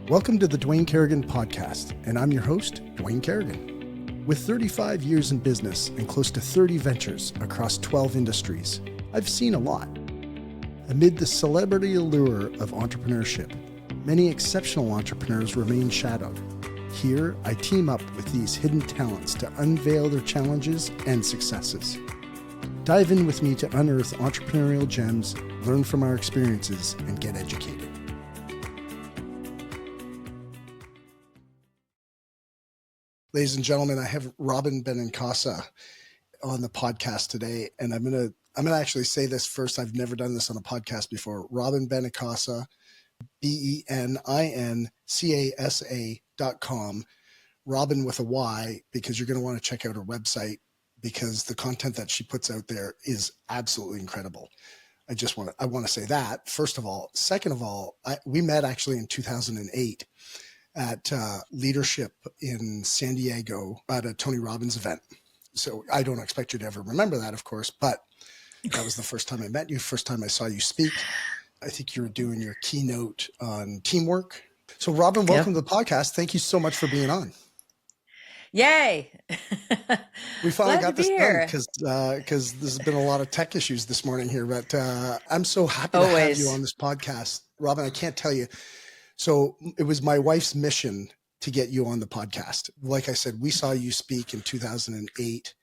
Welcome to the Dwayne Kerrigan podcast, and I'm your host, Dwayne Kerrigan. With 35 years in business and close to 30 ventures across 12 industries, I've seen a lot. Amid the celebrity allure of entrepreneurship, many exceptional entrepreneurs remain shadowed. Here, I team up with these hidden talents to unveil their challenges and successes. Dive in with me to unearth entrepreneurial gems, learn from our experiences, and get educated. Ladies and gentlemen, I have Robyn Benincasa on the podcast today, and I'm gonna actually say this first. I've never done this on a podcast before. Robyn Benincasa, BENINCASA.com. Robyn with a Y, because you're going to want to check out her website because the content that she puts out there is absolutely incredible. I want to say that first of all. Second of all, we met actually in 2008. At leadership in San Diego at a Tony Robbins event. So I don't expect you to ever remember that, of course, but that was the first time I met you, first time I saw you speak. I think you were doing your keynote on teamwork. So Robyn, welcome to the podcast. Thank you so much for being on. Yay. We finally got this done because there's been a lot of tech issues this morning here, but I'm so happy to have you on this podcast. Robyn, I can't tell you. So it was my wife's mission to get you on the podcast. Like I said, we saw you speak in 2008,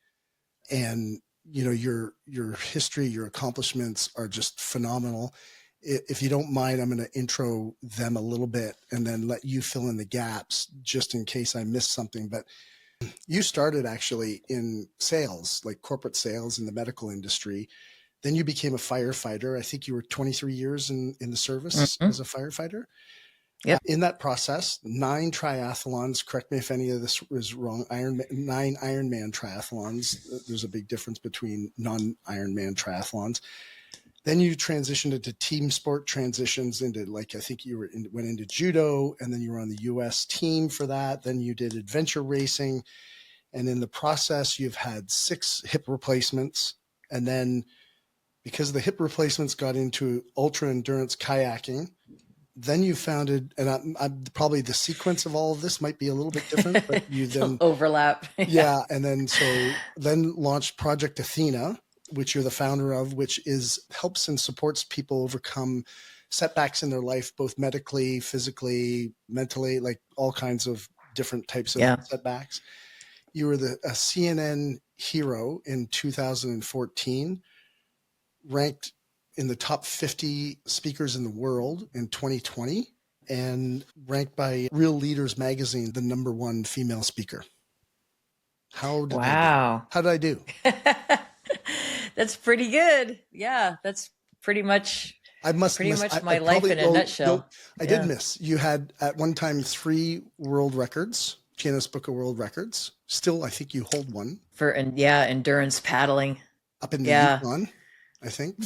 and you know your history, your accomplishments are just phenomenal. If you don't mind, I'm going to intro them a little bit and then let you fill in the gaps just in case I missed something. But you started actually in sales, like corporate sales in the medical industry. Then you became a firefighter. I think you were 23 years in the service as a firefighter. Yep. In that process, 9 triathlons, correct me if any of this is wrong, 9 Ironman triathlons. There's a big difference between non-Ironman triathlons. Then you transitioned into team sport transitions into, like, I think you went into judo, and then you were on the U.S. team for that. Then you did adventure racing. And in the process, you've had 6 hip replacements. And then because the hip replacements got into ultra endurance kayaking, then you founded, and I'm probably the sequence of all of this might be a little bit different, but you then overlap. Yeah. And then then launched Project Athena, which you're the founder of, which helps and supports people overcome setbacks in their life, both medically, physically, mentally, like all kinds of different types of setbacks. You were a CNN hero in 2014, ranked in the top 50 speakers in the world in 2020, and ranked by Real Leaders magazine the #1 female speaker. How did I do? That's pretty good. Yeah, that's pretty much my life in a nutshell. No, I did miss. You had at one time 3 world records, Guinness Book of World Records. Still, I think you hold one. For endurance paddling. Up in the Yukon, I think.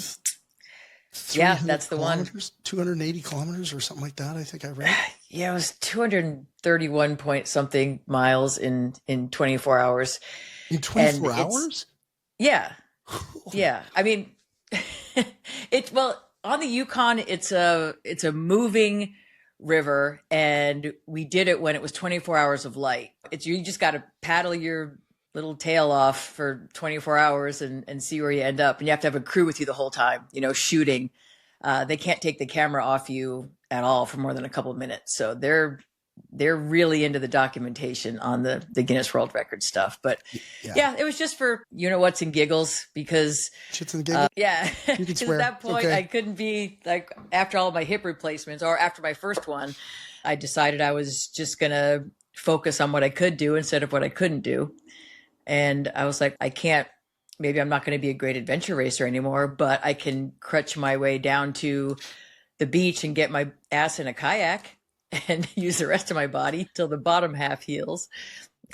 Yeah, that's the one. 280 kilometers or something like that, I think I read. Yeah, it was 231 point something miles in 24 hours. In 24 hours? Yeah. Yeah. I mean, on the Yukon, it's a moving river, and we did it when it was 24 hours of light. You just got to paddle your little tail off for 24 hours and see where you end up. And you have to have a crew with you the whole time, shooting. They can't take the camera off you at all for more than a couple of minutes. So they're really into the documentation on the Guinness World Record stuff. But it was just for, what's and giggles, because shits and giggles. Because at that point I couldn't be like, after all my hip replacements or after my first one, I decided I was just going to focus on what I could do instead of what I couldn't do. And I was like, maybe I'm not going to be a great adventure racer anymore, but I can crutch my way down to the beach and get my ass in a kayak and use the rest of my body till the bottom half heals.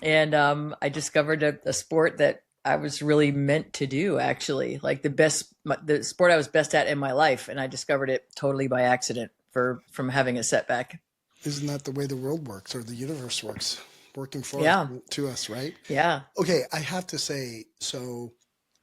And I discovered a sport that I was really meant to do, actually, like the sport I was best at in my life. And I discovered it totally by accident from having a setback. Isn't that the way the world works, or the universe works? Working to us, right? Yeah. Okay, I have to say, so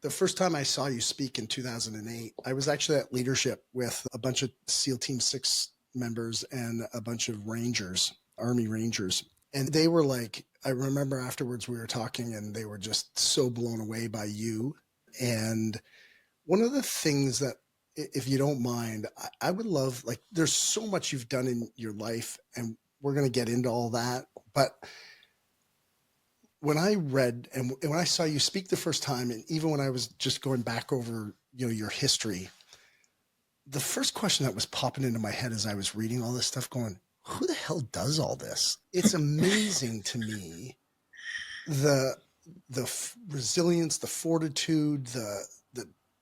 the first time I saw you speak in 2008, I was actually at leadership with a bunch of SEAL Team 6 members and a bunch of Rangers, Army Rangers. And they were like, I remember afterwards we were talking and they were just so blown away by you. And one of the things that, if you don't mind, I would love, like, there's so much you've done in your life and we're going to get into all that. But when I read and when I saw you speak the first time, and even when I was just going back over, your history, the first question that was popping into my head as I was reading all this stuff going, who the hell does all this? It's amazing to me, the resilience, the fortitude, the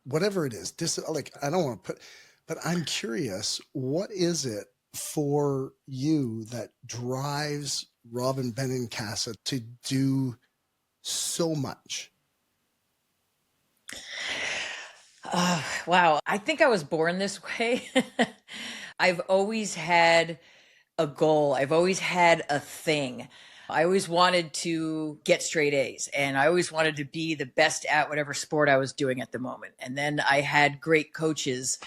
whatever it is, like, I don't want to put, but I'm curious, what is it for you that drives Robyn Benincasa to do so much? Wow. I think I was born this way. I've always had a goal. I've always had a thing. I always wanted to get straight A's, and I always wanted to be the best at whatever sport I was doing at the moment. And then I had great coaches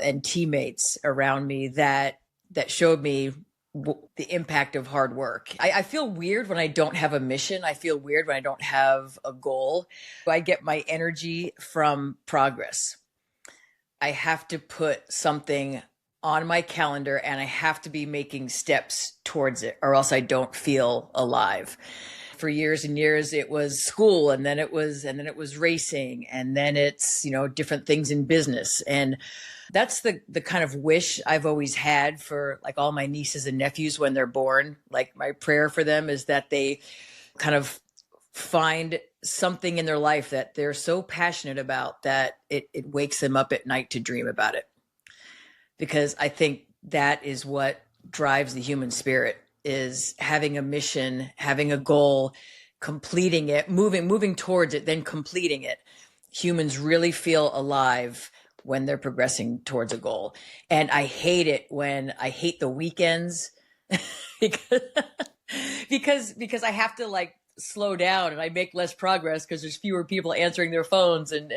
and teammates around me that showed me the impact of hard work. I feel weird when I don't have a mission. I feel weird when I don't have a goal. I get my energy from progress. I have to put something on my calendar and I have to be making steps towards it, or else I don't feel alive. For years and years, it was school, and then it was racing, and then it's, different things in business. And that's the kind of wish I've always had for, like, all my nieces and nephews when they're born. Like, my prayer for them is that they kind of find something in their life that they're so passionate about that it wakes them up at night to dream about it. Because I think that is what drives the human spirit, is having a mission, having a goal, completing it, moving towards it, then completing it. Humans really feel alive when they're progressing towards a goal. And I hate the weekends because I have to, like, slow down and I make less progress because there's fewer people answering their phones and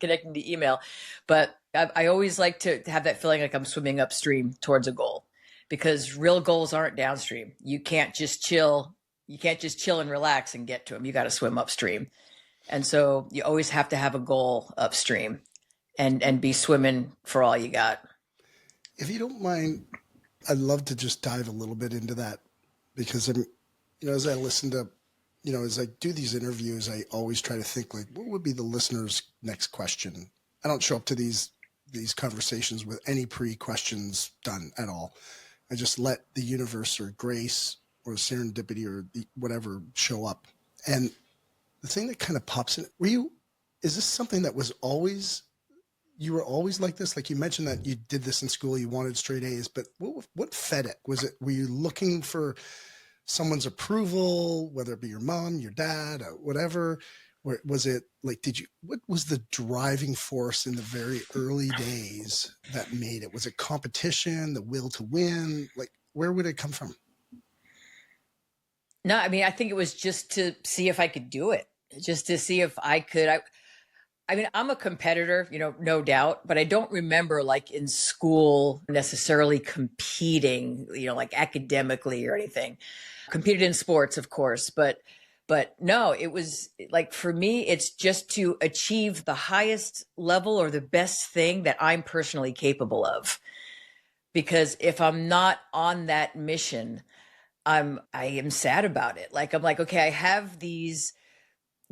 connecting to email. But I always like to have that feeling like I'm swimming upstream towards a goal, because real goals aren't downstream. You can't just chill. You can't just chill and relax and get to them. You got to swim upstream. And so you always have to have a goal upstream and be swimming for all you got. If you don't mind, I'd love to just dive a little bit into that, because I'm, as I listen to, as I do these interviews, I always try to think, like, what would be the listener's next question? I don't show up to these conversations with any pre-questions done at all. I just let the universe or grace or serendipity or whatever show up. And the thing that kind of pops in, is this something that was always, you were always like this? Like, you mentioned that you did this in school, you wanted straight A's, but what fed it? Were you looking for someone's approval, whether it be your mom, your dad, whatever? Or was it like, what was the driving force in the very early days that made it? Was it competition, the will to win? Like, where would it come from? No, I mean, I think it was just to see if I could do it, just to see if I could. I mean, I'm a competitor, no doubt, but I don't remember, like, in school necessarily competing, like academically or anything. Competed in sports, of course, but no, it was like, for me, it's just to achieve the highest level or the best thing that I'm personally capable of. Because if I'm not on that mission, I am sad about it. Like, I'm like, okay, I have these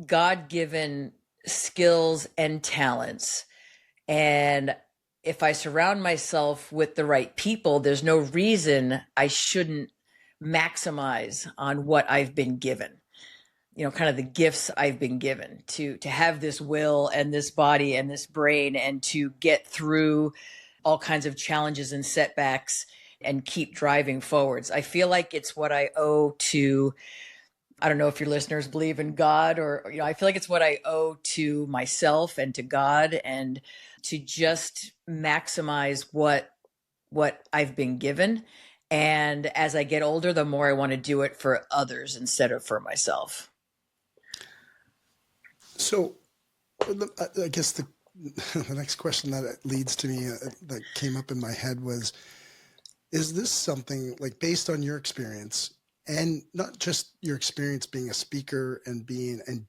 God-given skills and talents, and if I surround myself with the right people, there's no reason I shouldn't maximize on what I've been given. Kind of the gifts I've been given to have this will and this body and this brain, and to get through all kinds of challenges and setbacks and keep driving forwards. I feel like it's what I owe to, I don't know if your listeners believe in God, or, I feel like it's what I owe to myself and to God, and to just maximize what I've been given. And as I get older, the more I want to do it for others instead of for myself. So I guess the next question that leads to me that came up in my head was, is this something like based on your experience, and not just your experience being a speaker and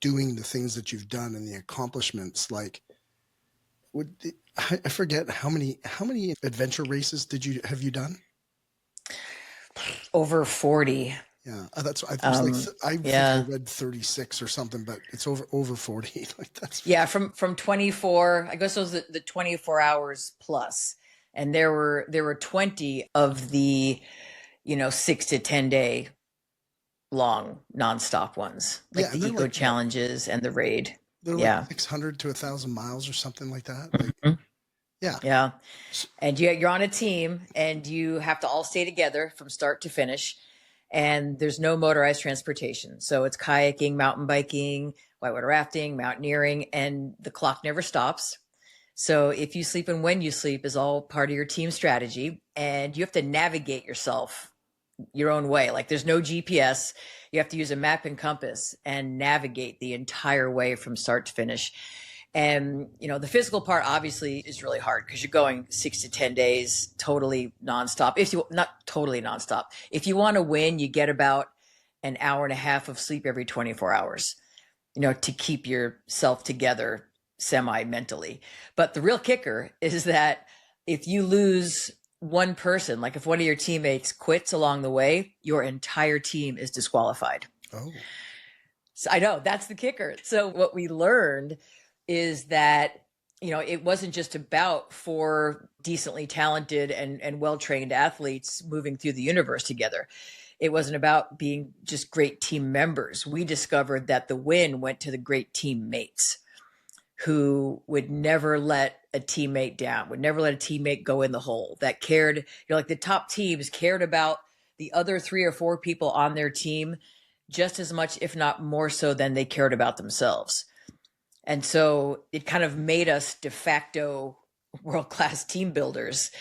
doing the things that you've done and the accomplishments, like I forget how many adventure races have you done? Over 40. Yeah, I think I read 36 or something, but it's over 40. Like that's from 24. I guess those are the 24 hours plus, and there were 20 of the 6 to 10 day long nonstop ones, like the eco challenges and the raid. They're like 600 to 1,000 miles or something like that. Like, yeah. And you're on a team, and you have to all stay together from start to finish. And there's no motorized transportation. So it's kayaking, mountain biking, whitewater rafting, mountaineering, and the clock never stops. So if you sleep and when you sleep is all part of your team strategy, and you have to navigate yourself your own way. Like there's no GPS. You have to use a map and compass and navigate the entire way from start to finish. And, the physical part obviously is really hard because you're going 6 to 10 days, totally nonstop. Not totally nonstop. If you want to win, you get about an hour and a half of sleep every 24 hours, to keep yourself together semi-mentally. But the real kicker is that if you lose one person, like if one of your teammates quits along the way, your entire team is disqualified. Oh. So I know, that's the kicker. So what we learned is that, it wasn't just about 4 decently talented and well-trained athletes moving through the universe together. It wasn't about being just great team members. We discovered that the win went to the great teammates who would never let a teammate down, would never let a teammate go in the hole, that cared, like the top teams cared about the other 3 or 4 people on their team just as much, if not more so, than they cared about themselves. And so it kind of made us de facto world-class team builders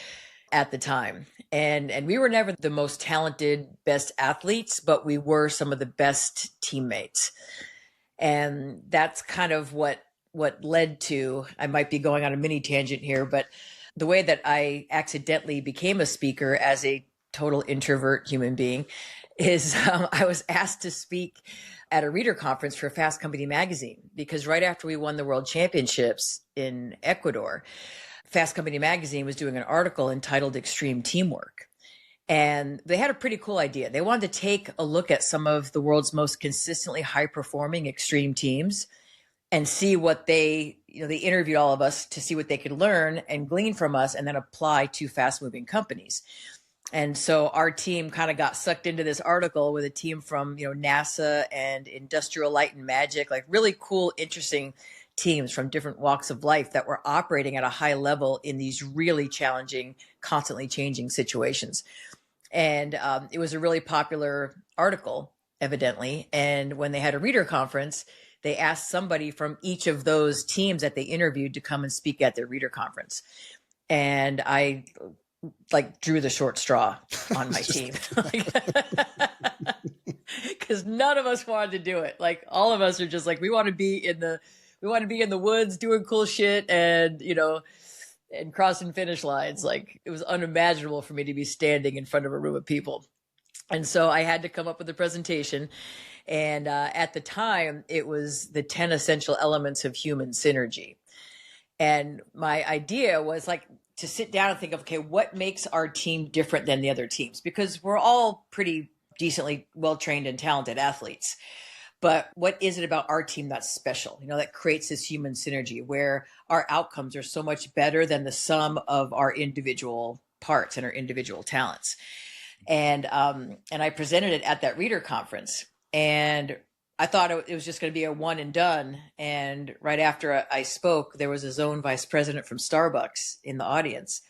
at the time. And we were never the most talented, best athletes, but we were some of the best teammates. And that's kind of what led to, I might be going on a mini tangent here, but the way that I accidentally became a speaker as a total introvert human being is I was asked to speak at a reader conference for Fast Company magazine, because right after we won the world championships in Ecuador, Fast Company magazine was doing an article entitled Extreme Teamwork. And they had a pretty cool idea. They wanted to take a look at some of the world's most consistently high-performing extreme teams and see what they interviewed all of us to see what they could learn and glean from us and then apply to fast-moving companies. And so our team kind of got sucked into this article with a team from, NASA and Industrial Light and Magic, like really cool, interesting teams from different walks of life that were operating at a high level in these really challenging, constantly changing situations. And it was a really popular article, evidently. And when they had a reader conference, they asked somebody from each of those teams that they interviewed to come and speak at their reader conference. And I drew the short straw on my team, because none of us wanted to do it. Like all of us are just like, we want to be in the woods doing cool shit and, and crossing finish lines. Like it was unimaginable for me to be standing in front of a room of people. And so I had to come up with a presentation. And at the time, it was the 10 essential elements of human synergy. And my idea was to sit down and think of, okay, what makes our team different than the other teams? Because we're all pretty decently well-trained and talented athletes. But what is it about our team that's special, that creates this human synergy where our outcomes are so much better than the sum of our individual parts and our individual talents? And I presented it at that reader conference, and I thought it was just going to be a one and done. And right after I spoke, there was a zone vice president from Starbucks in the audience.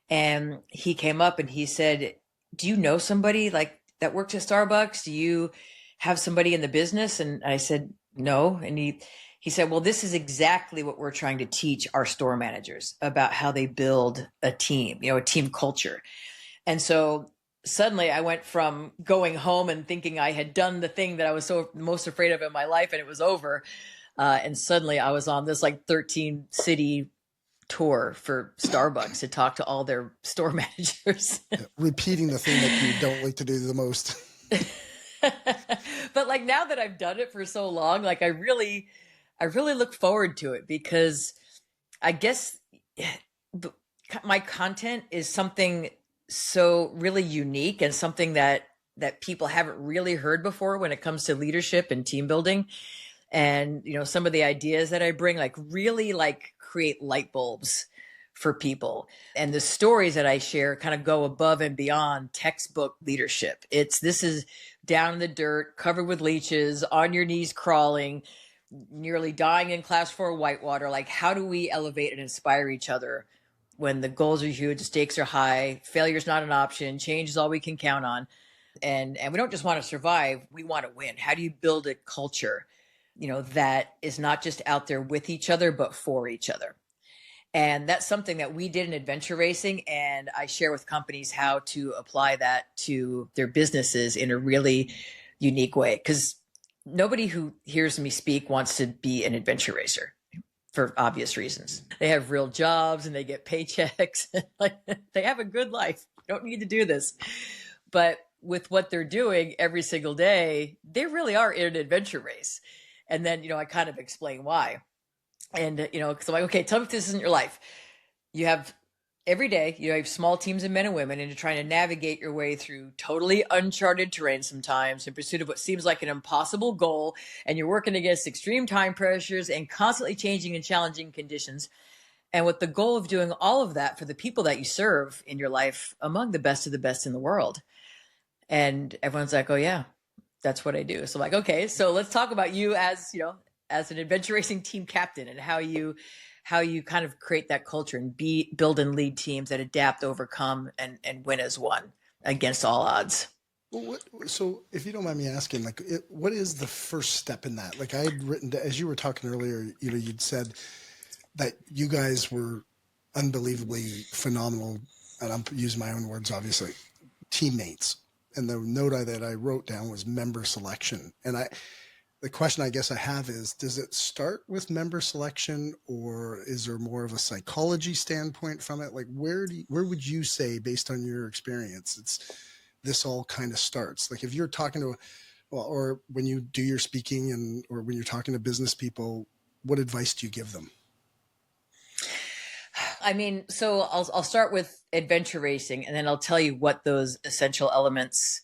And he came up and he said, do you know somebody that works at Starbucks? Do you have somebody in the business? And I said, no. And he said, well, this is exactly what we're trying to teach our store managers about how they build a team, a team culture. And so suddenly I went from going home and thinking I had done the thing that I was so most afraid of in my life and it was over. And suddenly I was on this 13 city tour for Starbucks to talk to all their store managers. Repeating the thing that you don't like to do the most. But like now that I've done it for so long, like I really look forward to it, because I guess my content is something so really unique and something that people haven't really heard before when it comes to leadership and team building. And, you know, some of the ideas that I bring, like really like create light bulbs for people. And the stories that I share kind of go above and beyond textbook leadership. This is down in the dirt, covered with leeches, on your knees crawling, nearly dying in class 4 whitewater. Like, how do we elevate and inspire each other when the goals are huge, the stakes are high, failure is not an option, change is all we can count on. And we don't just want to survive, we want to win. How do you build a culture, you know, that is not just out there with each other, but for each other? And that's something that we did in adventure racing. And I share with companies how to apply that to their businesses in a really unique way. Because nobody who hears me speak wants to be an adventure racer for obvious reasons. They have real jobs and they get paychecks. Like, they have a good life. Don't need to do this. But with what they're doing every single day, they really are in an adventure race. And then, you know, I kind of explain why. And, you know, because I'm like, okay, tell me if this isn't your life. You have every day, you have small teams of men and women, and you're trying to navigate your way through totally uncharted terrain sometimes in pursuit of what seems like an impossible goal. And you're working against extreme time pressures and constantly changing and challenging conditions. And with the goal of doing all of that for the people that you serve in your life among the best of the best in the world. And everyone's like, oh yeah, that's what I do. So I'm like, okay, so let's talk about you as, you know, as an adventure racing team captain, and how you kind of create that culture and build and lead teams that adapt, overcome, and win as one against all odds. Well, so if you don't mind me asking, like, what is the first step in that? Like, I had written, as you were talking earlier, you know, you'd said that you guys were unbelievably phenomenal, and I'm using my own words, obviously, teammates. And the note that I wrote down was member selection. And the question I guess I have is, does it start with member selection, or is there more of a psychology standpoint from it? Like, where would you say, based on your experience, this all kind of starts? Like, if you're talking to, or when you do your speaking or when you're talking to business people, what advice do you give them? I mean, so I'll start with adventure racing, and then I'll tell you what those essential elements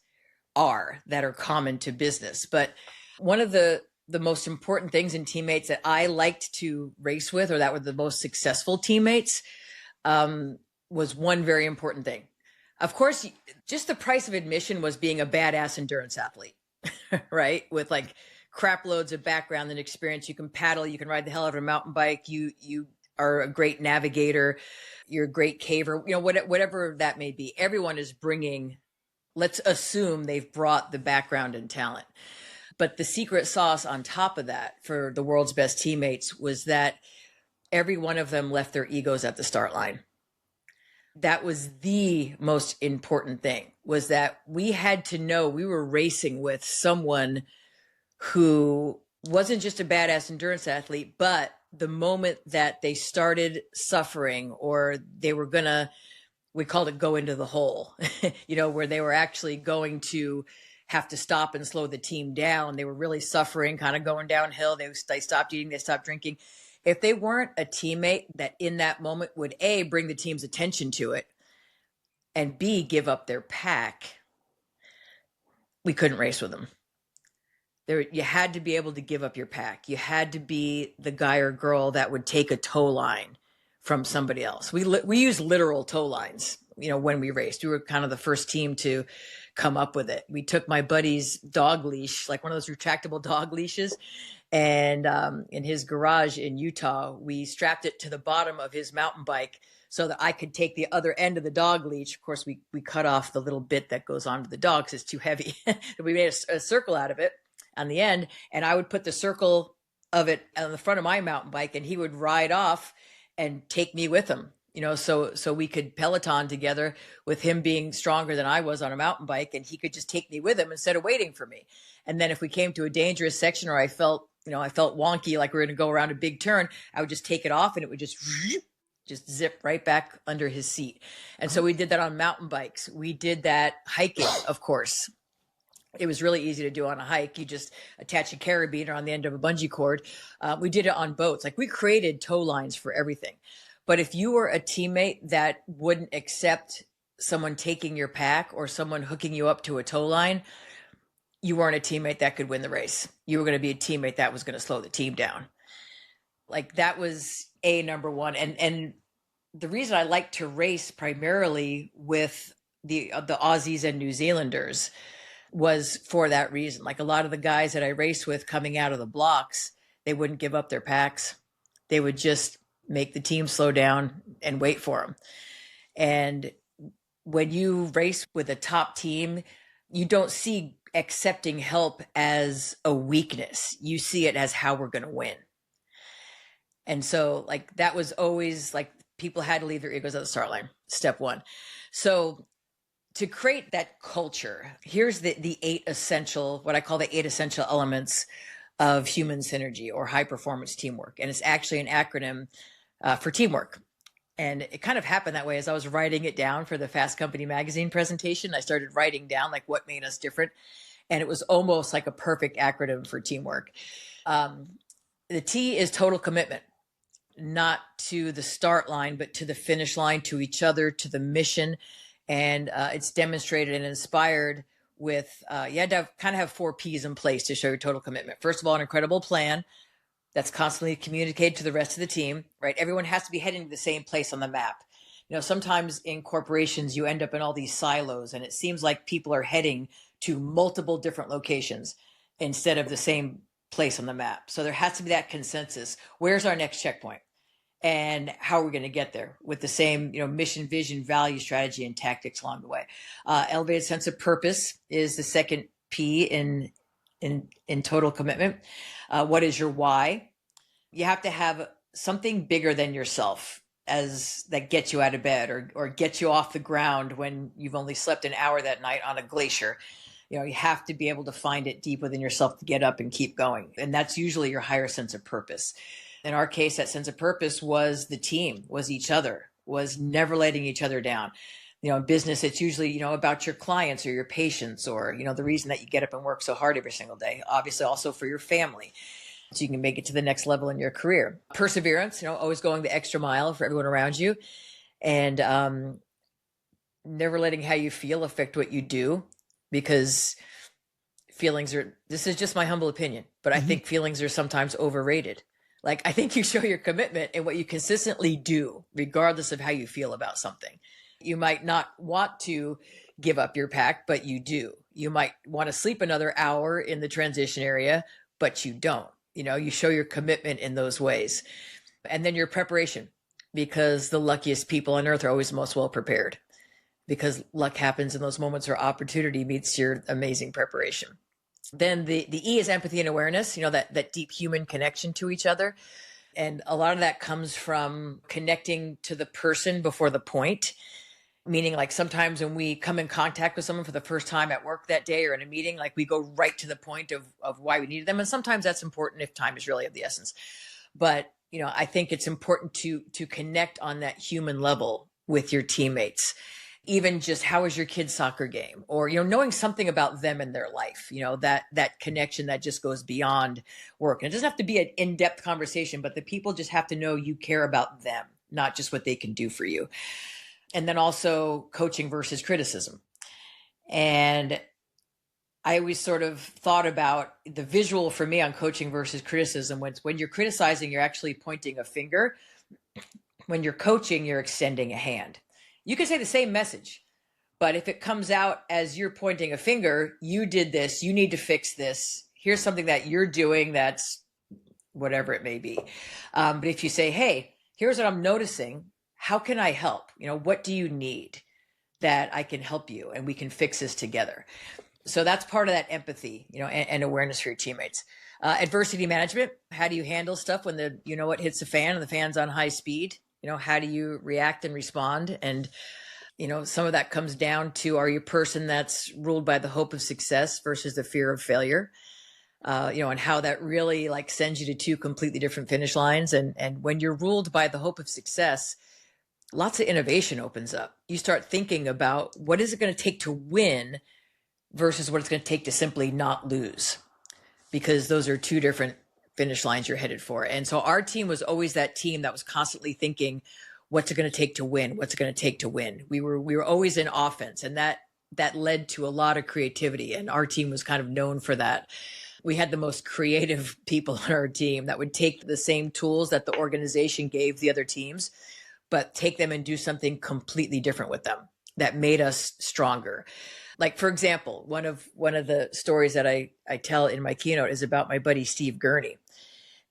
are that are common to business. But one of the most important things in teammates that I liked to race with, or that were the most successful teammates, was one very important thing. Of course, just the price of admission was being a badass endurance athlete, right? With like crap loads of background and experience. You can paddle, you can ride the hell out of a mountain bike. You are a great navigator. You're a great caver, you know, whatever that may be. Everyone is bringing, let's assume they've brought the background and talent. But the secret sauce on top of that for the world's best teammates was that every one of them left their egos at the start line. That was the most important thing, was that we had to know we were racing with someone who wasn't just a badass endurance athlete, but the moment that they started suffering, or they were gonna, we called it go into the hole, you know, where they were actually going to have to stop and slow the team down. They were really suffering, kind of going downhill. They stopped eating, they stopped drinking. If they weren't a teammate that in that moment would A, bring the team's attention to it, and B, give up their pack, we couldn't race with them. You had to be able to give up your pack. You had to be the guy or girl that would take a tow line from somebody else. We use literal tow lines, you know, when we raced. We were kind of the first team to come up with it. We took my buddy's dog leash, like one of those retractable dog leashes, and in his garage in Utah, we strapped it to the bottom of his mountain bike so that I could take the other end of the dog leash. Of course, we cut off the little bit that goes onto the dog because it's too heavy. We made a circle out of it on the end, and I would put the circle of it on the front of my mountain bike, and he would ride off and take me with him, you know, so we could Peloton together, with him being stronger than I was on a mountain bike, and he could just take me with him instead of waiting for me. And then if we came to a dangerous section, or I felt wonky, like we were going to go around a big turn, I would just take it off, and it would just just zip right back under his seat. And so we did that on mountain bikes. We did that hiking, of course. It was really easy to do on a hike. You just attach a carabiner on the end of a bungee cord. We did it on boats. Like, we created tow lines for everything. But if you were a teammate that wouldn't accept someone taking your pack or someone hooking you up to a tow line, you weren't a teammate that could win the race. You were going to be a teammate that was going to slow the team down. Like, that was number one. And the reason I like to race primarily with the Aussies and New Zealanders was for that reason. Like, a lot of the guys that I raced with coming out of the blocks, they wouldn't give up their packs. They would just make the team slow down and wait for them. And when you race with a top team, you don't see accepting help as a weakness. You see it as how we're going to win. And so, like, that was always like, people had to leave their egos at the start line, step one. So to create that culture, here's the 8 essential, what I call the 8 essential elements of human synergy or high performance teamwork. And it's actually an acronym for teamwork. And it kind of happened that way as I was writing it down for the Fast Company magazine presentation. I started writing down like what made us different. And it was almost like a perfect acronym for teamwork. The T is total commitment, not to the start line, but to the finish line, to each other, to the mission. And it's demonstrated and inspired with, you had to have 4 Ps in place to show your total commitment. First of all, an incredible plan that's constantly communicated to the rest of the team, right? Everyone has to be heading to the same place on the map. You know, sometimes in corporations, you end up in all these silos and it seems like people are heading to multiple different locations instead of the same place on the map. So there has to be that consensus. Where's our next checkpoint? And how are we going to get there with the same, mission, vision, value, strategy, and tactics along the way? Elevated sense of purpose is the second P in total commitment. What is your why? You have to have something bigger than yourself that gets you out of bed or gets you off the ground when you've only slept an hour that night on a glacier. You have to be able to find it deep within yourself to get up and keep going. And that's usually your higher sense of purpose. In our case, that sense of purpose was the team, was each other, was never letting each other down. In business, it's usually, about your clients or your patients or, the reason that you get up and work so hard every single day, obviously also for your family, so you can make it to the next level in your career. Perseverance, always going the extra mile for everyone around you, and never letting how you feel affect what you do, because feelings this is just my humble opinion, but I think feelings are sometimes overrated. Like, I think you show your commitment in what you consistently do, regardless of how you feel about something. You might not want to give up your pack, but you do. You might want to sleep another hour in the transition area, but you don't. You show your commitment in those ways. And then your preparation, because the luckiest people on earth are always most well prepared, because luck happens in those moments where opportunity meets your amazing preparation. Then the E is empathy and awareness, that deep human connection to each other. And a lot of that comes from connecting to the person before the point. Meaning, like, sometimes when we come in contact with someone for the first time at work that day or in a meeting, like, we go right to the point of why we needed them. And sometimes that's important if time is really of the essence. But, I think it's important to connect on that human level with your teammates. Even just, how is your kid's soccer game? Or, knowing something about them and their life, that connection that just goes beyond work. And it doesn't have to be an in-depth conversation, but the people just have to know you care about them, not just what they can do for you. And then also coaching versus criticism. And I always sort of thought about the visual for me on coaching versus criticism. When you're criticizing, you're actually pointing a finger. When you're coaching, you're extending a hand. You can say the same message, but if it comes out as you're pointing a finger, you did this, you need to fix this. Here's something that you're doing that's whatever it may be. But if you say, hey, here's what I'm noticing. How can I help? What do you need that I can help you and we can fix this together? So that's part of that empathy, and awareness for your teammates. Adversity management. How do you handle stuff when what hits the fan and the fan's on high speed? How do you react and respond? And, some of that comes down to, are you a person that's ruled by the hope of success versus the fear of failure? And how that really sends you to 2 completely different finish lines. And when you're ruled by the hope of success, lots of innovation opens up. You start thinking about what is it going to take to win versus what it's going to take to simply not lose, because those are two different finish lines you're headed for. And so our team was always that team that was constantly thinking, what's it going to take to win? What's it going to take to win? We were always in offense, and that led to a lot of creativity. And our team was kind of known for that. We had the most creative people on our team that would take the same tools that the organization gave the other teams, but take them and do something completely different with them that made us stronger. Like, for example, one of the stories that I tell in my keynote is about my buddy, Steve Gurney.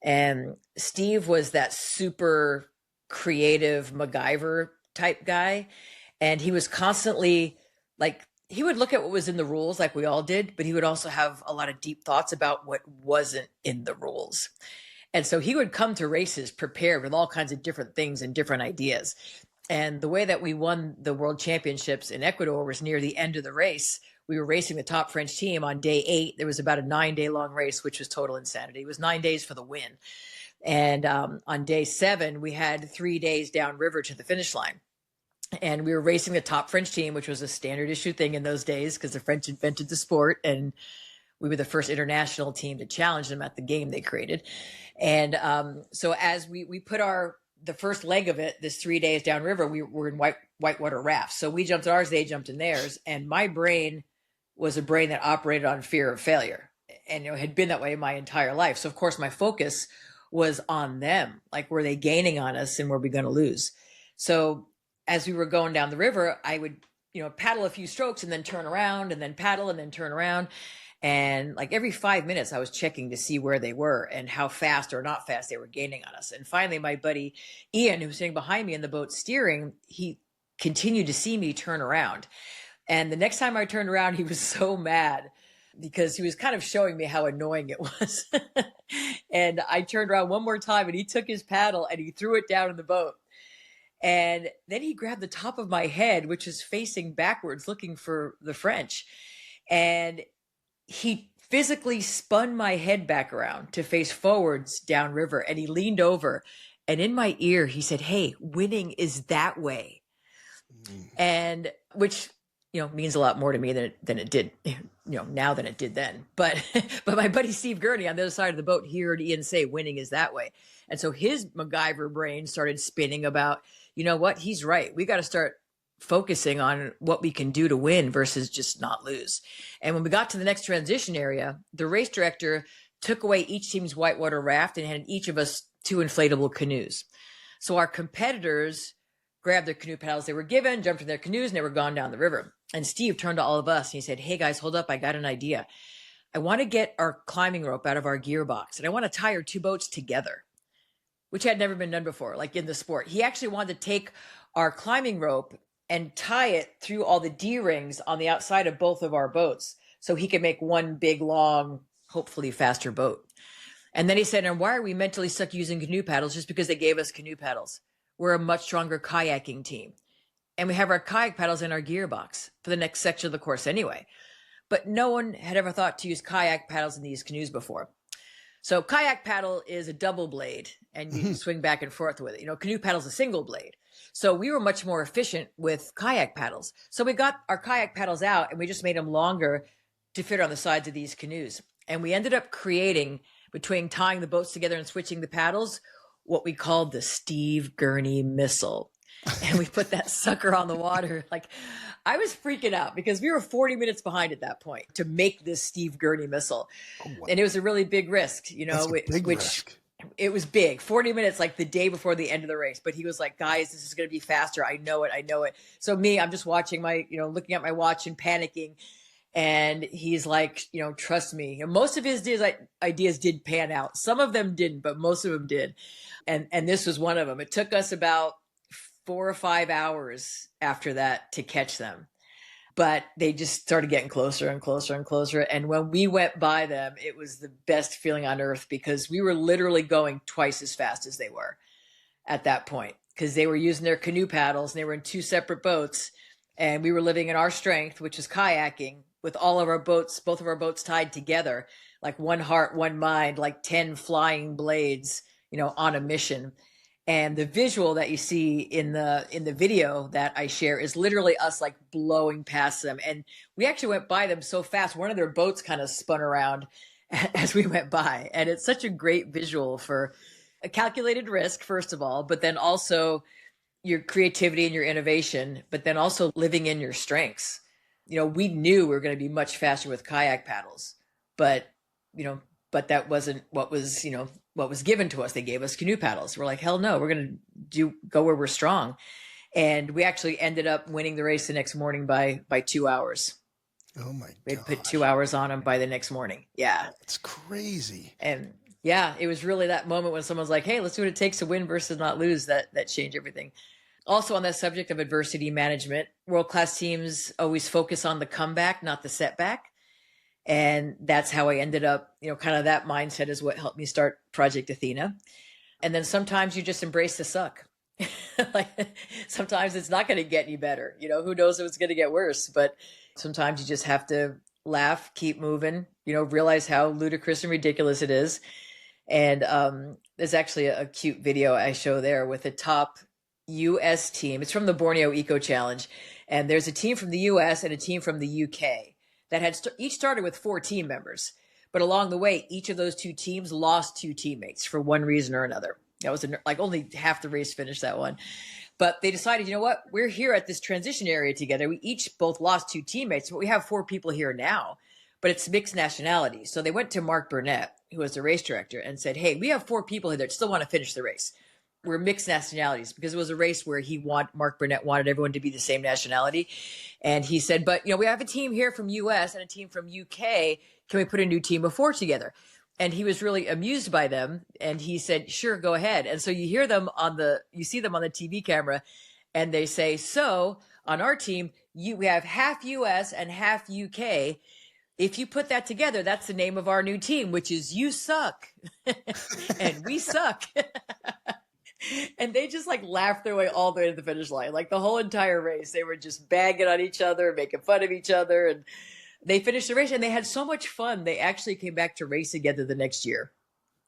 And Steve was that super creative MacGyver type guy. And he was constantly like, he would look at what was in the rules like we all did, but he would also have a lot of deep thoughts about what wasn't in the rules. And so he would come to races prepared with all kinds of different things and different ideas. And the way that we won the world championships in Ecuador was near the end of the race. We were racing the top French team on day 8. There was about a 9-day long race, which was total insanity. It was 9 days for the win. And on day 7, we had 3 days downriver to the finish line. And we were racing the top French team, which was a standard issue thing in those days because the French invented the sport. And we were the first international team to challenge them at the game they created. And so as we put the first leg of it, this 3 days downriver, we were in whitewater rafts. So we jumped in ours, they jumped in theirs. And my brain was a brain that operated on fear of failure, and had been that way my entire life. So of course my focus was on them. Like, were they gaining on us and were we going to lose? So as we were going down the river, I would, paddle a few strokes and then turn around and then paddle and then turn around. And like every 5 minutes, I was checking to see where they were and how fast or not fast they were gaining on us. And finally, my buddy Ian, who was sitting behind me in the boat steering, he continued to see me turn around. And the next time I turned around, he was so mad because he was kind of showing me how annoying it was. And I turned around one more time and he took his paddle and he threw it down in the boat. And then he grabbed the top of my head, which is facing backwards, looking for the French. And he physically spun my head back around to face forwards downriver. And he leaned over and in my ear, he said, "Hey, winning is that way." And which, means a lot more to me than it did, now than it did then. But my buddy Steve Gurney on the other side of the boat heard Ian say, "Winning is that way." And so his MacGyver brain started spinning about, you know what, he's right. We got to start focusing on what we can do to win versus just not lose. And when we got to the next transition area, the race director took away each team's whitewater raft and handed each of us 2 inflatable canoes. So our competitors grabbed their canoe paddles they were given, jumped in their canoes, and they were gone down the river. And Steve turned to all of us and he said, "Hey guys, hold up. I got an idea. I want to get our climbing rope out of our gearbox and I want to tie our 2 boats together," which had never been done before, like in the sport. He actually wanted to take our climbing rope and tie it through all the D-rings on the outside of both of our boats so he could make one big, long, hopefully faster boat. And then he said, "And why are we mentally stuck using canoe paddles just because they gave us canoe paddles? We're a much stronger kayaking team. And we have our kayak paddles in our gearbox for the next section of the course anyway." But no one had ever thought to use kayak paddles in these canoes before. So kayak paddle is a double blade and you swing back and forth with it. Canoe paddle is a single blade. So we were much more efficient with kayak paddles. So we got our kayak paddles out and we just made them longer to fit on the sides of these canoes. And we ended up creating, between tying the boats together and switching the paddles, what we called the Steve Gurney missile. And we put that sucker on the water. Like, I was freaking out because we were 40 minutes behind at that point to make this Steve Gurney missile. Oh, wow. And it was a really big risk, risk. It was big, 40 minutes, like the day before the end of the race. But he was like, "Guys, this is going to be faster. I know it. So me, I'm just watching looking at my watch and panicking. And he's like, "Trust me." And most of his ideas did pan out. Some of them didn't, but most of them did. And this was one of them. It took us about 4 or 5 hours after that to catch them. But they just started getting closer and closer and closer. And when we went by them, it was the best feeling on earth because we were literally going twice as fast as they were at that point because they were using their canoe paddles and they were in 2 separate boats. And we were living in our strength, which is kayaking, with all of our boats, both of our boats tied together, like one heart, one mind, like 10 flying blades, on a mission. And the visual that you see in the video that I share is literally us like blowing past them. And we actually went by them so fast. One of their boats kind of spun around as we went by. And it's such a great visual for a calculated risk, first of all, but then also your creativity and your innovation, but then also living in your strengths. We knew we were going to be much faster with kayak paddles, but that wasn't what was given to us. They gave us canoe paddles. We're like, hell no, we're going to go where we're strong. And we actually ended up winning the race the next morning by 2 hours. Oh my God. We put 2 hours on them by the next morning. Yeah. It's crazy. And yeah, it was really that moment when someone's like, hey, let's see what it takes to win versus not lose, that changed everything. Also on that subject of adversity management, world-class teams always focus on the comeback, not the setback. And that's how I ended up, kind of that mindset is what helped me start Project Athena. And then sometimes you just embrace the suck. Like sometimes it's not going to get any better. Who knows if it's going to get worse, but sometimes you just have to laugh, keep moving, realize how ludicrous and ridiculous it is. And there's actually a cute video I show there with a top US team. It's from the Borneo Eco Challenge. And there's a team from the US and a team from the UK that had each started with 4 team members. But along the way, each of those 2 teams lost 2 teammates for one reason or another. That was like only half the race finished that one. But they decided, you know what? We're here at this transition area together. We each both lost 2 teammates, but we have 4 people here now. But it's mixed nationalities. So they went to Mark Burnett, who was the race director, and said, hey, we have 4 people here that still want to finish the race. We're mixed nationalities, because it was a race where Mark Burnett wanted everyone to be the same nationality. And he said, but we have a team here from US and a team from UK. Can we put a new team of 4 together? And he was really amused by them. And he said, sure, go ahead. And so you see them on the TV camera, and they say, so on our team, we have half US and half UK. If you put that together, that's the name of our new team, which is You Suck. And we suck. And they just like laughed their way all the way to the finish line. Like the whole entire race, they were just bagging on each other, making fun of each other. And they finished the race and they had so much fun. They actually came back to race together the next year.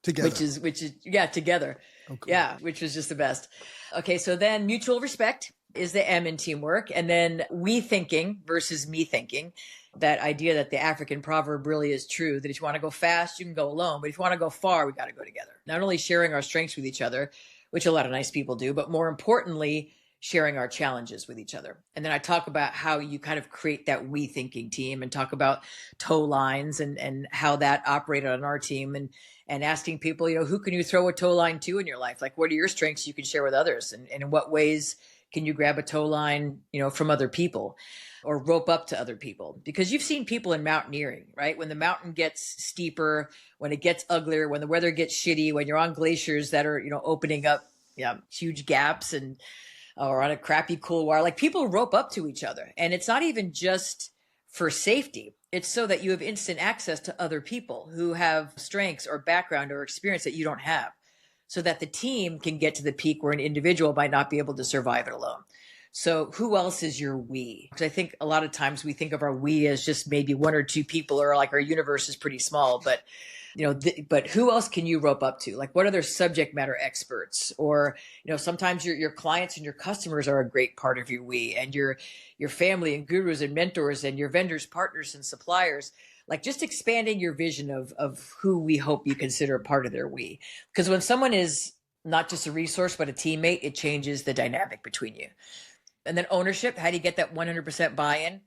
Together. Which is together. Oh, cool. Yeah, which was just the best. Okay, so then mutual respect is the M in teamwork. And then we thinking versus me thinking. That idea that the African proverb really is true, that if you want to go fast, you can go alone. But if you want to go far, we got to go together. Not only sharing our strengths with each other, which a lot of nice people do, but more importantly, sharing our challenges with each other. And then I talk about how you kind of create that we thinking team, and talk about tow lines and how that operated on our team, and asking people, who can you throw a tow line to in your life? Like, what are your strengths you can share with others? And in what ways can you grab a tow line, from other people, or rope up to other people? Because you've seen people in mountaineering, right? When the mountain gets steeper, when it gets uglier, when the weather gets shitty, when you're on glaciers that are, opening up huge gaps, or on a crappy couloir, like people rope up to each other. And it's not even just for safety. It's so that you have instant access to other people who have strengths or background or experience that you don't have, so that the team can get to the peak where an individual might not be able to survive it alone. So who else is your we? Because I think a lot of times we think of our we as just maybe 1 or 2 people, or like our universe is pretty small, but but who else can you rope up to? Like, what other subject matter experts? Or, sometimes your clients and your customers are a great part of your we, and your family and gurus and mentors and your vendors, partners and suppliers. Like, just expanding your vision of who we hope you consider a part of their we. Because when someone is not just a resource, but a teammate, it changes the dynamic between you. And then ownership, how do you get that 100% buy-in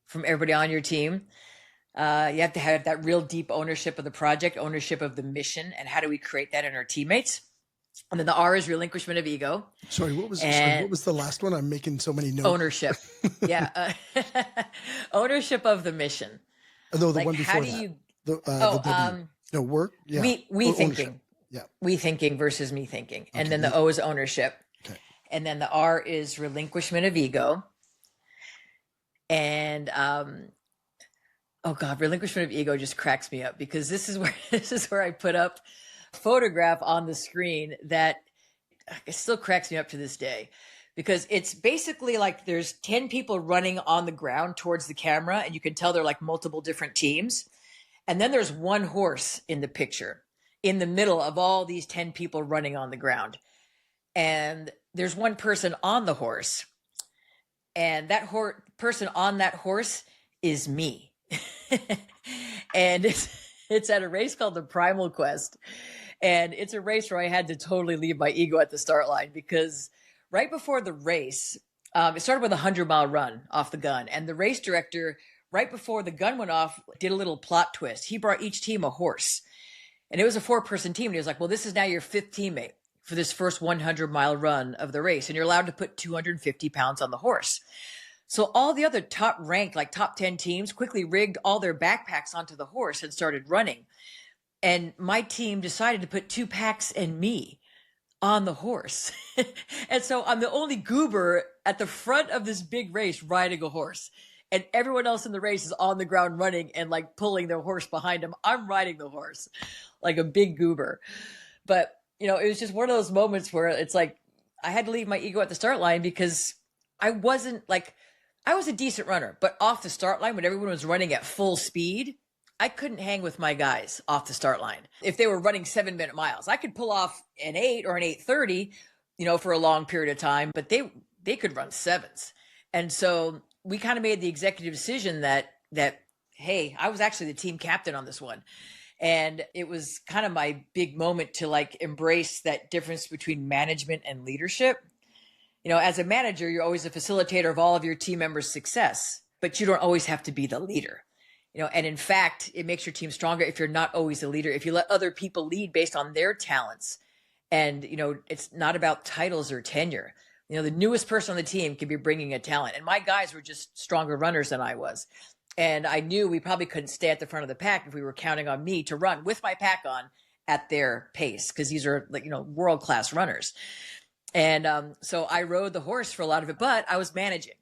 from everybody on your team? You have to have that real deep ownership of the project, ownership of the mission, and how do we create that in our teammates? And then the R is relinquishment of ego. Sorry, what was the last one? I'm making so many notes. Ownership. Yeah. Ownership of the mission. No, the one before how do that. Work. Yeah. We thinking. Yeah. We thinking versus me thinking. Okay. And then the O is ownership. Okay. And then the R is relinquishment of ego. And relinquishment of ego just cracks me up, because this is where I put up a photograph on the screen that it still cracks me up to this day, because it's basically like there's 10 people running on the ground towards the camera, and you can tell they're like multiple different teams. And then there's one horse in the picture in the middle of all these 10 people running on the ground. and there's one person on the horse, and that person on that horse is me. And it's at a race called the Primal Quest. And it's a race where I had to totally leave my ego at the start line, because right before the race, it started with a 100-mile run off the gun. And the race director, right before the gun went off, did a little plot twist. He brought each team a horse. And it was a 4-person team. And he was like, well, this is now your 5th teammate for this first 100-mile run of the race. And you're allowed to put 250 pounds on the horse. So all the other top ranked, like top 10 teams, quickly rigged all their backpacks onto the horse and started running. And my team decided to put 2 packs and me on the horse. And so I'm the only goober at the front of this big race riding a horse. And everyone else in the race is on the ground running and like pulling their horse behind them. I'm riding the horse like a big goober. But, you know, it was just one of those moments where it's like I had to leave my ego at the start line, because I was a decent runner, but off the start line, when everyone was running at full speed, I couldn't hang with my guys off the start line. If they were running 7-minute miles, I could pull off an 8 or an 8:30, you know, for a long period of time, but they could run 7s. And so we kind of made the executive decision that, hey, I was actually the team captain on this one. And it was kind of my big moment to like embrace that difference between management and leadership. You know, as a manager, you're always a facilitator of all of your team members' success, but you don't always have to be the leader. You know, and in fact, it makes your team stronger if you're not always a leader, if you let other people lead based on their talents. And, you know, it's not about titles or tenure. You know, the newest person on the team can be bringing a talent. And my guys were just stronger runners than I was. And I knew we probably couldn't stay at the front of the pack if we were counting on me to run with my pack on at their pace, because these are, like, you know, world-class runners. And so I rode the horse for a lot of it, but I was managing.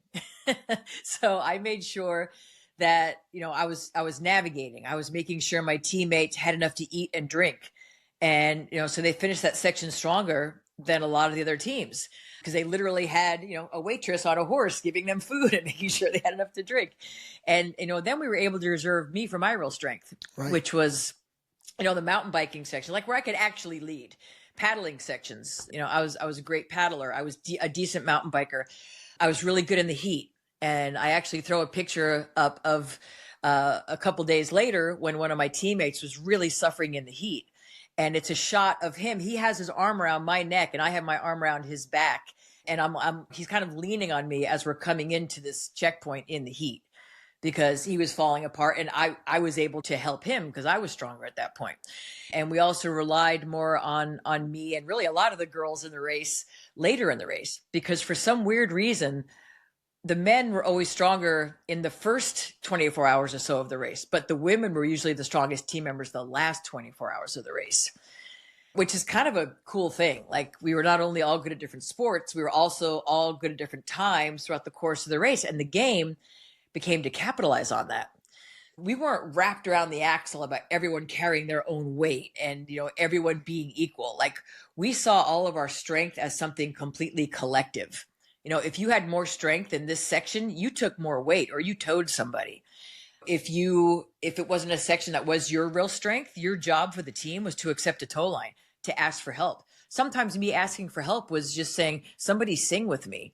So I made sure that, you know, I was navigating. I was making sure my teammates had enough to eat and drink. And, you know, so they finished that section stronger than a lot of the other teams, because they literally had, you know, a waitress on a horse giving them food and making sure they had enough to drink. And, you know, then we were able to reserve me for my real strength, right, which was, you know, the mountain biking section, like where I could actually lead. Paddling sections. You know, I was a great paddler. I was a decent mountain biker. I was really good in the heat. And I actually throw a picture up of a couple days later when one of my teammates was really suffering in the heat. And it's a shot of him. He has his arm around my neck and I have my arm around his back. And he's kind of leaning on me as we're coming into this checkpoint in the heat, because he was falling apart, and I was able to help him because I was stronger at that point. And we also relied more on me and really a lot of the girls in the race later in the race, because for some weird reason, the men were always stronger in the first 24 hours or so of the race, but the women were usually the strongest team members the last 24 hours of the race, which is kind of a cool thing. Like, we were not only all good at different sports, we were also all good at different times throughout the course of the race. And the game became to capitalize on that. We weren't wrapped around the axle about everyone carrying their own weight and, you know, everyone being equal. Like, we saw all of our strength as something completely collective. You know, if you had more strength in this section, you took more weight or you towed somebody. If it wasn't a section that was your real strength, your job for the team was to accept a tow line, to ask for help. Sometimes me asking for help was just saying, somebody sing with me.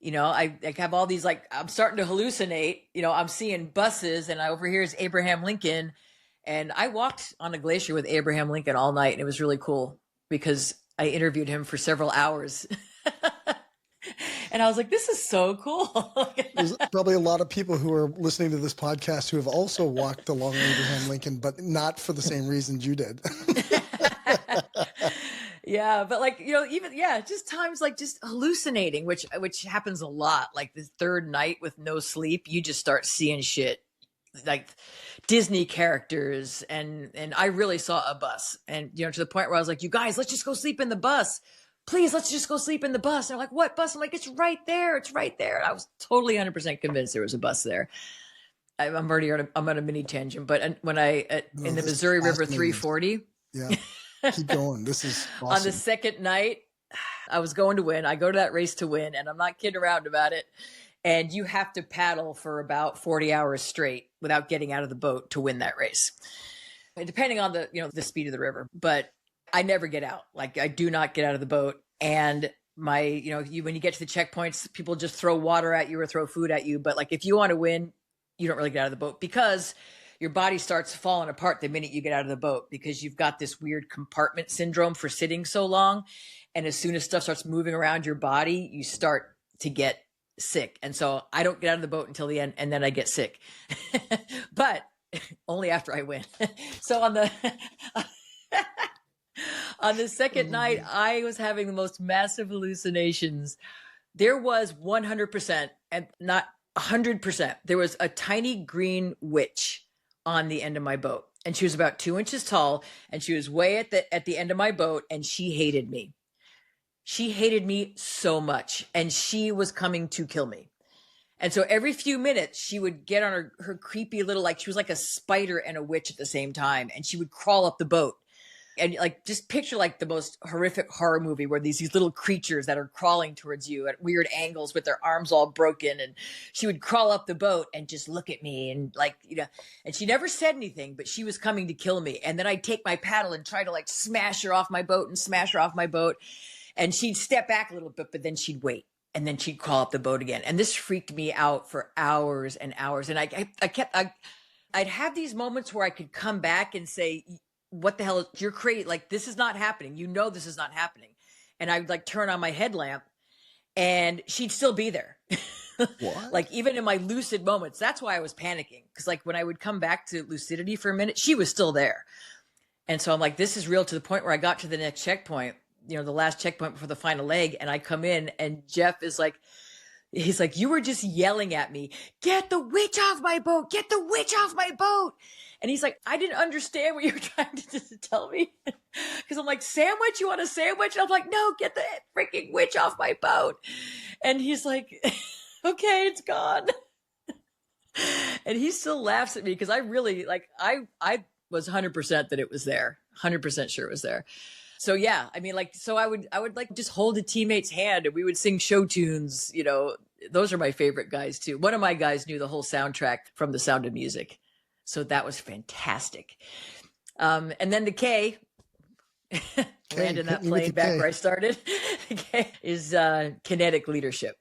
You know, I have all these, like, I'm starting to hallucinate. You know, I'm seeing buses, and over here is Abraham Lincoln. And I walked on a glacier with Abraham Lincoln all night, and it was really cool because I interviewed him for several hours. And I was like, this is so cool. There's probably a lot of people who are listening to this podcast who have also walked along Abraham Lincoln, but not for the same reasons you did. Yeah, but like, you know, even, yeah, just times like just hallucinating, which happens a lot. Like the third night with no sleep, you just start seeing shit like Disney characters. And I really saw a bus, and, you know, to the point where I was like, you guys, let's just go sleep in the bus. Please, let's just go sleep in the bus. And they're like, what bus? I'm like, it's right there. It's right there. And I was totally 100% convinced there was a bus there. I'm on a mini tangent, but when in the Missouri River 340. Yeah. Keep going. This is awesome. On the second night, I was going to win. I go to that race to win, and I'm not kidding around about it. And you have to paddle for about 40 hours straight without getting out of the boat to win that race, depending on the speed of the river. But I never get out. Like, I do not get out of the boat And when you get to the checkpoints, people just throw water at you or throw food at you. But like, if you want to win, you don't really get out of the boat, because your body starts falling apart the minute you get out of the boat, because you've got this weird compartment syndrome for sitting so long. And as soon as stuff starts moving around your body, you start to get sick. And so I don't get out of the boat until the end, and then I get sick, but only after I win. So on the on the second night, I was having the most massive hallucinations. There was 100%, and not 100%. There was a tiny green witch on the end of my boat, and she was about 2 inches tall, and she was way at the end of my boat, and she hated me. She hated me so much, and she was coming to kill me. And so every few minutes, she would get on her creepy little, like, she was like a spider and a witch at the same time, and she would crawl up the boat. And like, just picture like the most horrific horror movie where these little creatures that are crawling towards you at weird angles with their arms all broken. And she would crawl up the boat and just look at me, and like, and she never said anything, but she was coming to kill me. And then I'd take my paddle and try to like smash her off my boat and smash her off my boat. And she'd step back a little bit, but then she'd wait. And then she'd crawl up the boat again. And this freaked me out for hours and hours. And I'd have these moments where I could come back and say, what the hell, you're crazy. Like, this is not happening. This is not happening. And I would like turn on my headlamp, and she'd still be there. What? Like, even in my lucid moments, that's why I was panicking. Cause like when I would come back to lucidity for a minute, she was still there. And so I'm like, this is real, to the point where I got to the next checkpoint, the last checkpoint before the final leg. And I come in, and Jeff is like, he's like, you were just yelling at me, get the witch off my boat, get the witch off my boat. And he's like, I didn't understand what you were trying to tell me. Cause I'm like, sandwich, you want a sandwich? And I'm like, no, get the freaking witch off my boat. And he's like, okay, it's gone. And he still laughs at me, because I really, like, I was 100% that it was there, 100% sure it was there. So yeah, I mean, like, so I would like just hold a teammate's hand, and we would sing show tunes. Those are my favorite guys too. One of my guys knew the whole soundtrack from The Sound of Music. So that was fantastic. And then the K, land in that plane back where I started, K is kinetic leadership.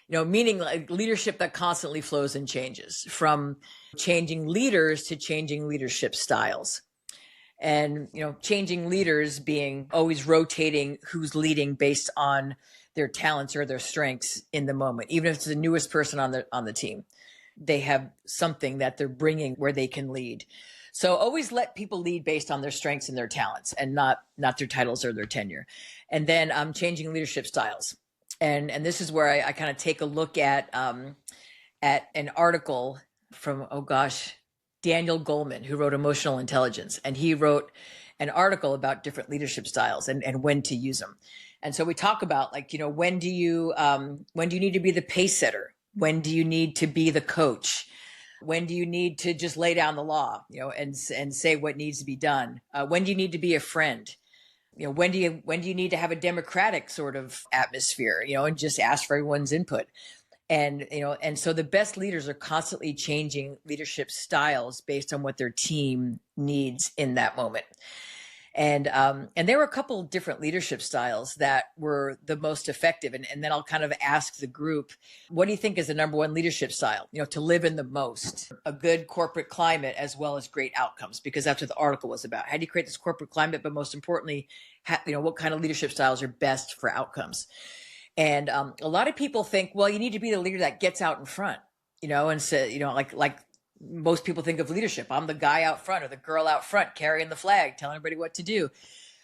Meaning like leadership that constantly flows and changes, from changing leaders to changing leadership styles. And, changing leaders being always rotating who's leading based on their talents or their strengths in the moment. Even if it's the newest person on the team, they have something that they're bringing where they can lead. So always let people lead based on their strengths and their talents, and not their titles or their tenure. And then changing leadership styles. And this is where I kind of take a look at an article from, Daniel Goleman, who wrote Emotional Intelligence. And he wrote an article about different leadership styles and when to use them. And so we talk about, like, when do you need to be the pace setter? When do you need to be the coach? When do you need to just lay down the law, and say what needs to be done? When do you need to be a friend? When do you need to have a democratic sort of atmosphere, and just ask for everyone's input? And, and so the best leaders are constantly changing leadership styles based on what their team needs in that moment. And there were a couple of different leadership styles that were the most effective. And then I'll kind of ask the group, what do you think is the number one leadership style, to live in the most? A good corporate climate, as well as great outcomes, because that's what the article was about. How do you create this corporate climate? But most importantly, what kind of leadership styles are best for outcomes? And a lot of people think, well, you need to be the leader that gets out in front, and say, like most people think of leadership. I'm the guy out front or the girl out front carrying the flag, telling everybody what to do.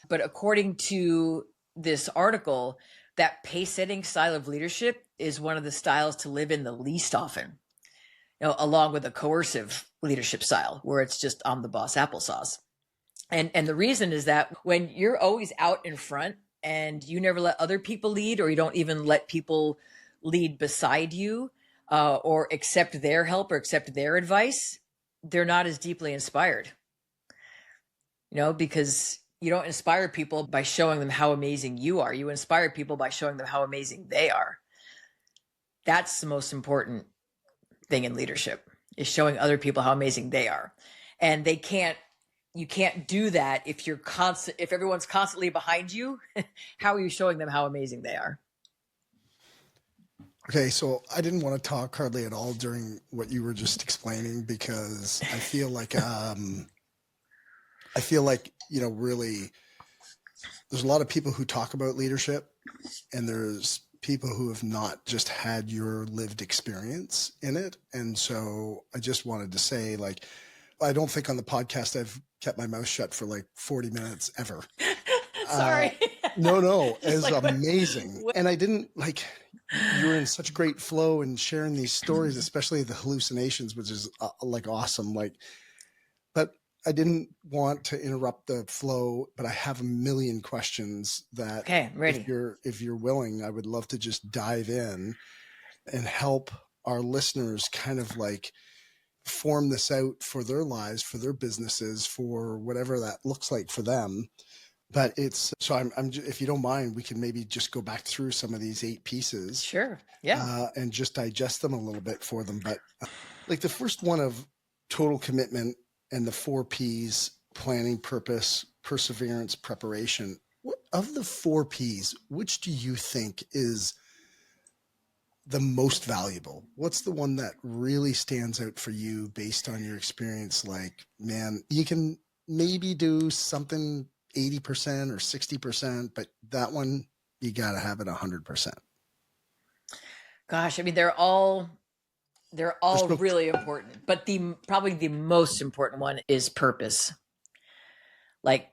But according to this article, that pace setting style of leadership is one of the styles to live in the least often, along with a coercive leadership style where it's just, I'm the boss applesauce. And the reason is that when you're always out in front, and you never let other people lead, or you don't even let people lead beside you, or accept their help or accept their advice, they're not as deeply inspired. Because you don't inspire people by showing them how amazing you are. You inspire people by showing them how amazing they are. That's the most important thing in leadership, is showing other people how amazing they are. And they can't you can't do that if if everyone's constantly behind you. How are you showing them how amazing they are? Okay, so I didn't want to talk hardly at all during what you were just explaining, because I feel like really there's a lot of people who talk about leadership, and there's people who have not just had your lived experience in it. And so I just wanted to say, like, I don't think on the podcast I've kept my mouth shut for like 40 minutes ever. Sorry. No, it's like, amazing. And I didn't you were in such great flow and sharing these stories, especially the hallucinations, which is like awesome. But I didn't want to interrupt the flow, but I have a million questions that, okay, I'm ready. If you're willing, I would love to just dive in and help our listeners kind of like form this out for their lives, for their businesses, for whatever that looks like for them. But I'm if you don't mind, we can maybe just go back through some of these 8 pieces. Sure. Yeah. And just digest them a little bit for them. But like the first one of total commitment and the 4 P's: planning, purpose, perseverance, preparation. Of the 4 P's, which do you think is the most valuable? What's the one that really stands out for you based on your experience? Like, man, you can maybe do something 80% or 60%, but that one, you got to have it 100%. Gosh, I mean, they're all really important, but probably the most important one is purpose. Like,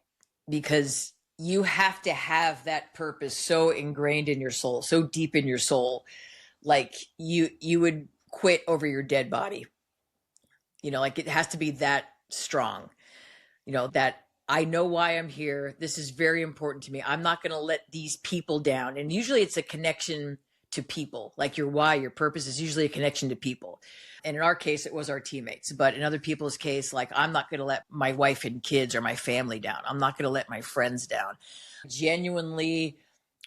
because you have to have that purpose so ingrained in your soul, so deep in your soul, like you would quit over your dead body. Like it has to be that strong, that I know why I'm here. This is very important to me. I'm not going to let these people down. And usually it's a connection to people. Like your why, your purpose is usually a connection to people. And in our case, it was our teammates. But in other people's case, like, I'm not going to let my wife and kids or my family down. I'm not going to let my friends down. Genuinely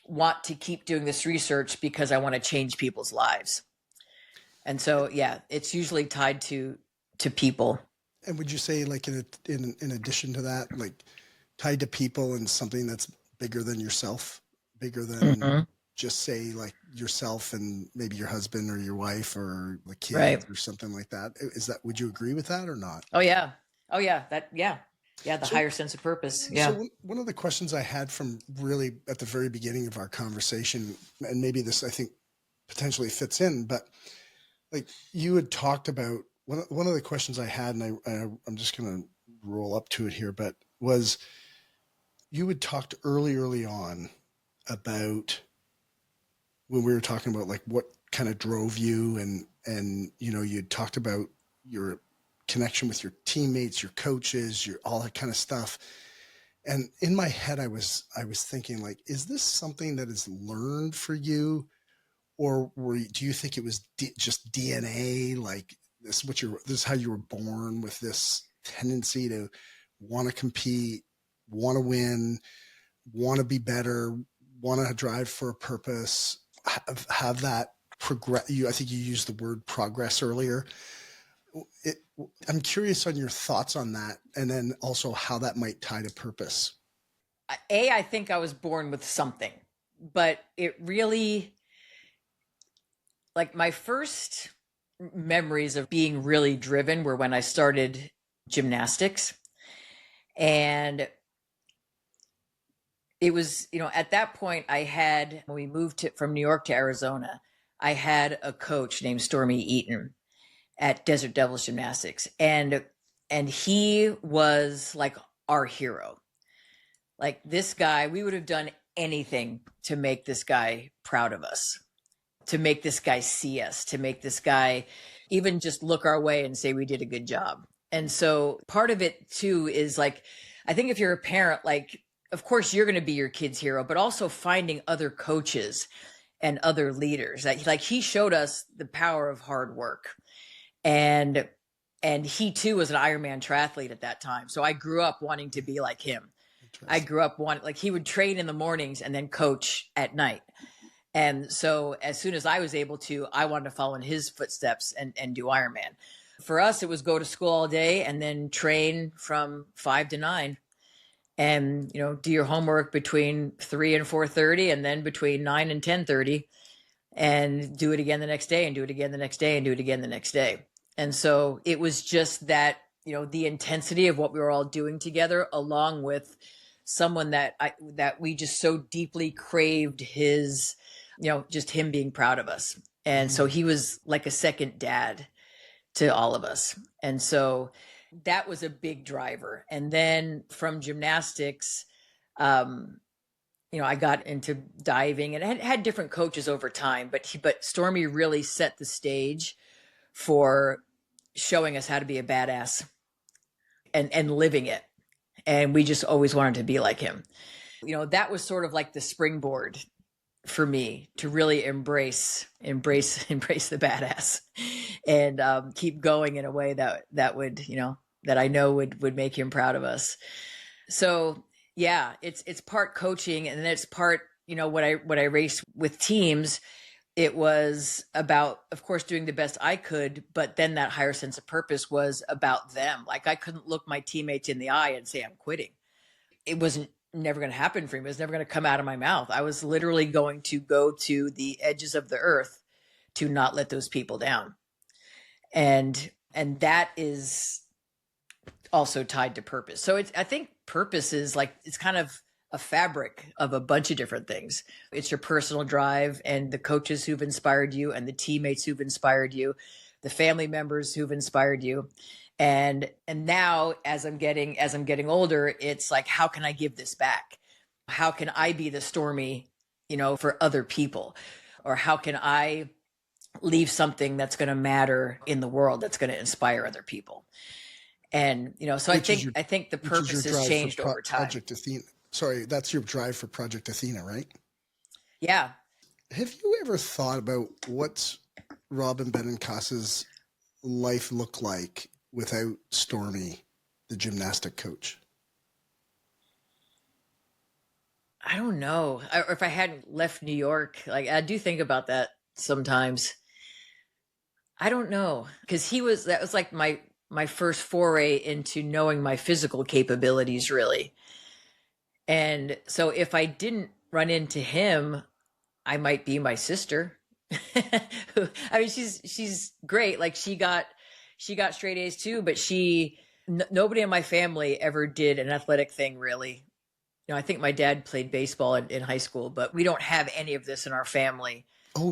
want to keep doing this research because I want to change people's lives. And so, yeah, it's usually tied to people. And would you say, like, in addition to that, like tied to people and something that's bigger than yourself, bigger than just say like yourself and maybe your husband or your wife or the kids or something like that? Would you agree with that or not? Oh yeah. The higher sense of purpose. Yeah. So one of the questions I had from really at the very beginning of our conversation, and maybe this I think potentially fits in, but like you had talked about one of the questions I had, and I'm just going to roll up to it here, but was you had talked early on about when we were talking about like what kind of drove you, and you'd talked about your connection with your teammates, your coaches, all that kind of stuff. And in my head, I was thinking, like, is this something that is learned for you, or do you think it was just DNA? Like this is how you were born, with this tendency to want to compete, want to win, want to be better, want to drive for a purpose, have that progress. I think you used the word progress earlier. I'm curious on your thoughts on that, and then also how that might tie to purpose. I think I was born with something, but it really, like, my first memories of being really driven were when I started gymnastics. And it was, at that point when we moved from New York to Arizona, I had a coach named Stormy Eaton at Desert Devils Gymnastics. And he was like our hero. Like, this guy, we would have done anything to make this guy proud of us, to make this guy see us, to make this guy even just look our way and say we did a good job. And so part of it too is, like, I think if you're a parent, like, of course you're going to be your kid's hero, but also finding other coaches and other leaders. Like he showed us the power of hard work. And he too was an Ironman triathlete at that time. So I grew up wanting to be like him. I grew up like, he would train in the mornings and then coach at night. And so as soon as I was able to, I wanted to follow in his footsteps and do Ironman. for us, it was go to school all day and then train from 5 to 9 and, do your homework between 3 and 4:30 and then between 9 and 10:30 and do it again the next day and do it again the next day and do it again the next day. And so it was just that, the intensity of what we were all doing together, along with someone that we just so deeply craved his, just him being proud of us. And so he was like a second dad to all of us. And so that was a big driver. And then from gymnastics, I got into diving and had different coaches over time, but Stormy really set the stage for showing us how to be a badass and living it. And we just always wanted to be like him. That was sort of like the springboard for me to really embrace the badass and keep going in a way that would, that I know would make him proud of us. So yeah, it's part coaching and then it's part, when I race with teams, it was about, of course, doing the best I could, but then that higher sense of purpose was about them. Like I couldn't look my teammates in the eye and say, I'm quitting. It wasn't never going to happen for me. It was never going to come out of my mouth. I was literally going to go to the edges of the earth to not let those people down. And that is also tied to purpose. So I think purpose is like, it's kind of a fabric of a bunch of different things. It's your personal drive and the coaches who've inspired you and the teammates who've inspired you, the family members who've inspired you. And now as I'm getting older, it's like, how can I give this back? How can I be the Stormy, for other people? Or how can I leave something that's going to matter in the world, that's going to inspire other people? And, so I think the purpose has changed over time. Project Athena. Sorry, that's your drive for Project Athena, right? Yeah. Have you ever thought about what's Robyn Benincasa's life look like without Stormy, the gymnastic coach? I don't know. Or if I hadn't left New York, like I do think about that sometimes. I don't know. Because that was like my first foray into knowing my physical capabilities, really. And so if I didn't run into him, I might be my sister. I mean, she's great. Like she got straight A's too, but nobody in my family ever did an athletic thing, really. I think my dad played baseball in high school, but we don't have any of this in our family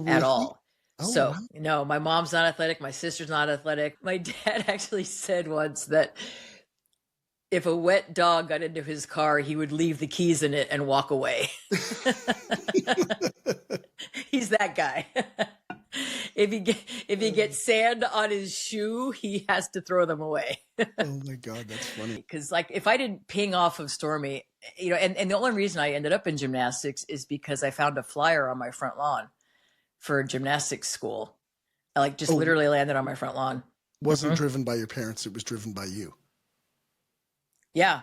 at all. Oh, so, wow. No, my mom's not athletic. My sister's not athletic. My dad actually said once that if a wet dog got into his car, he would leave the keys in it and walk away. He's that guy. If he gets sand on his shoe, he has to throw them away. Oh my God, that's funny. Because like if I didn't ping off of Stormy, and the only reason I ended up in gymnastics is because I found a flyer on my front lawn for gymnastics school. I literally landed on my front lawn. Wasn't driven by your parents, it was driven by you. Yeah.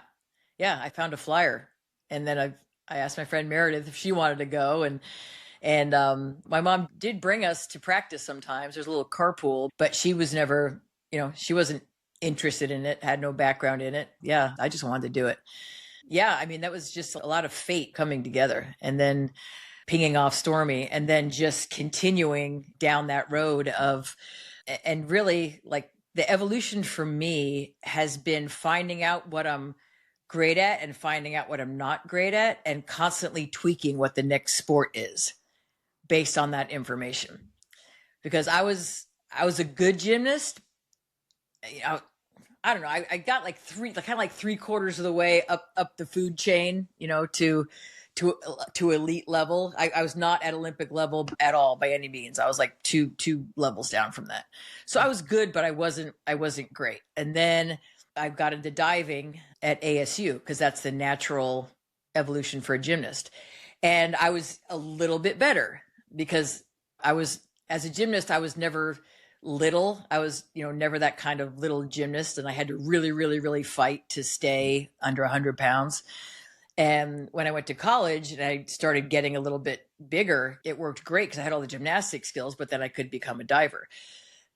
Yeah. I found a flyer and then I asked my friend Meredith if she wanted to go. And my mom did bring us to practice sometimes. There's a little carpool, but she was never, she wasn't interested in it, had no background in it. Yeah. I just wanted to do it. Yeah. I mean, that was just a lot of fate coming together and then pinging off Stormy and then just continuing down that road and really like, the evolution for me has been finding out what I'm great at and finding out what I'm not great at and constantly tweaking what the next sport is based on that information. Because I was a good gymnast. I don't know. I got like three quarters of the way up the food chain, to elite level. I was not at Olympic level at all by any means. I was like two levels down from that. So I was good, but I wasn't great. And then I got into diving at ASU because that's the natural evolution for a gymnast. And I was a little bit better because as a gymnast, I was never little. I was, never that kind of little gymnast. And I had to really, really, really fight to stay under 100 pounds. And when I went to college and I started getting a little bit bigger, it worked great because I had all the gymnastic skills, but then I could become a diver.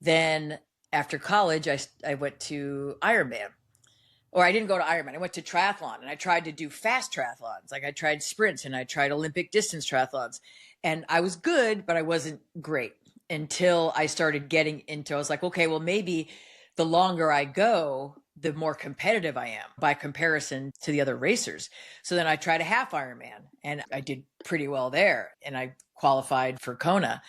Then after college, I went to Ironman. Or I didn't go to Ironman. I went to triathlon, and I tried to do fast triathlons. Like I tried sprints and I tried Olympic distance triathlons. And I was good, but I wasn't great until I started getting into, I was like, okay, well, maybe the longer I go, the more competitive I am by comparison to the other racers. So then I tried a half Ironman, and I did pretty well there. And I qualified for Kona.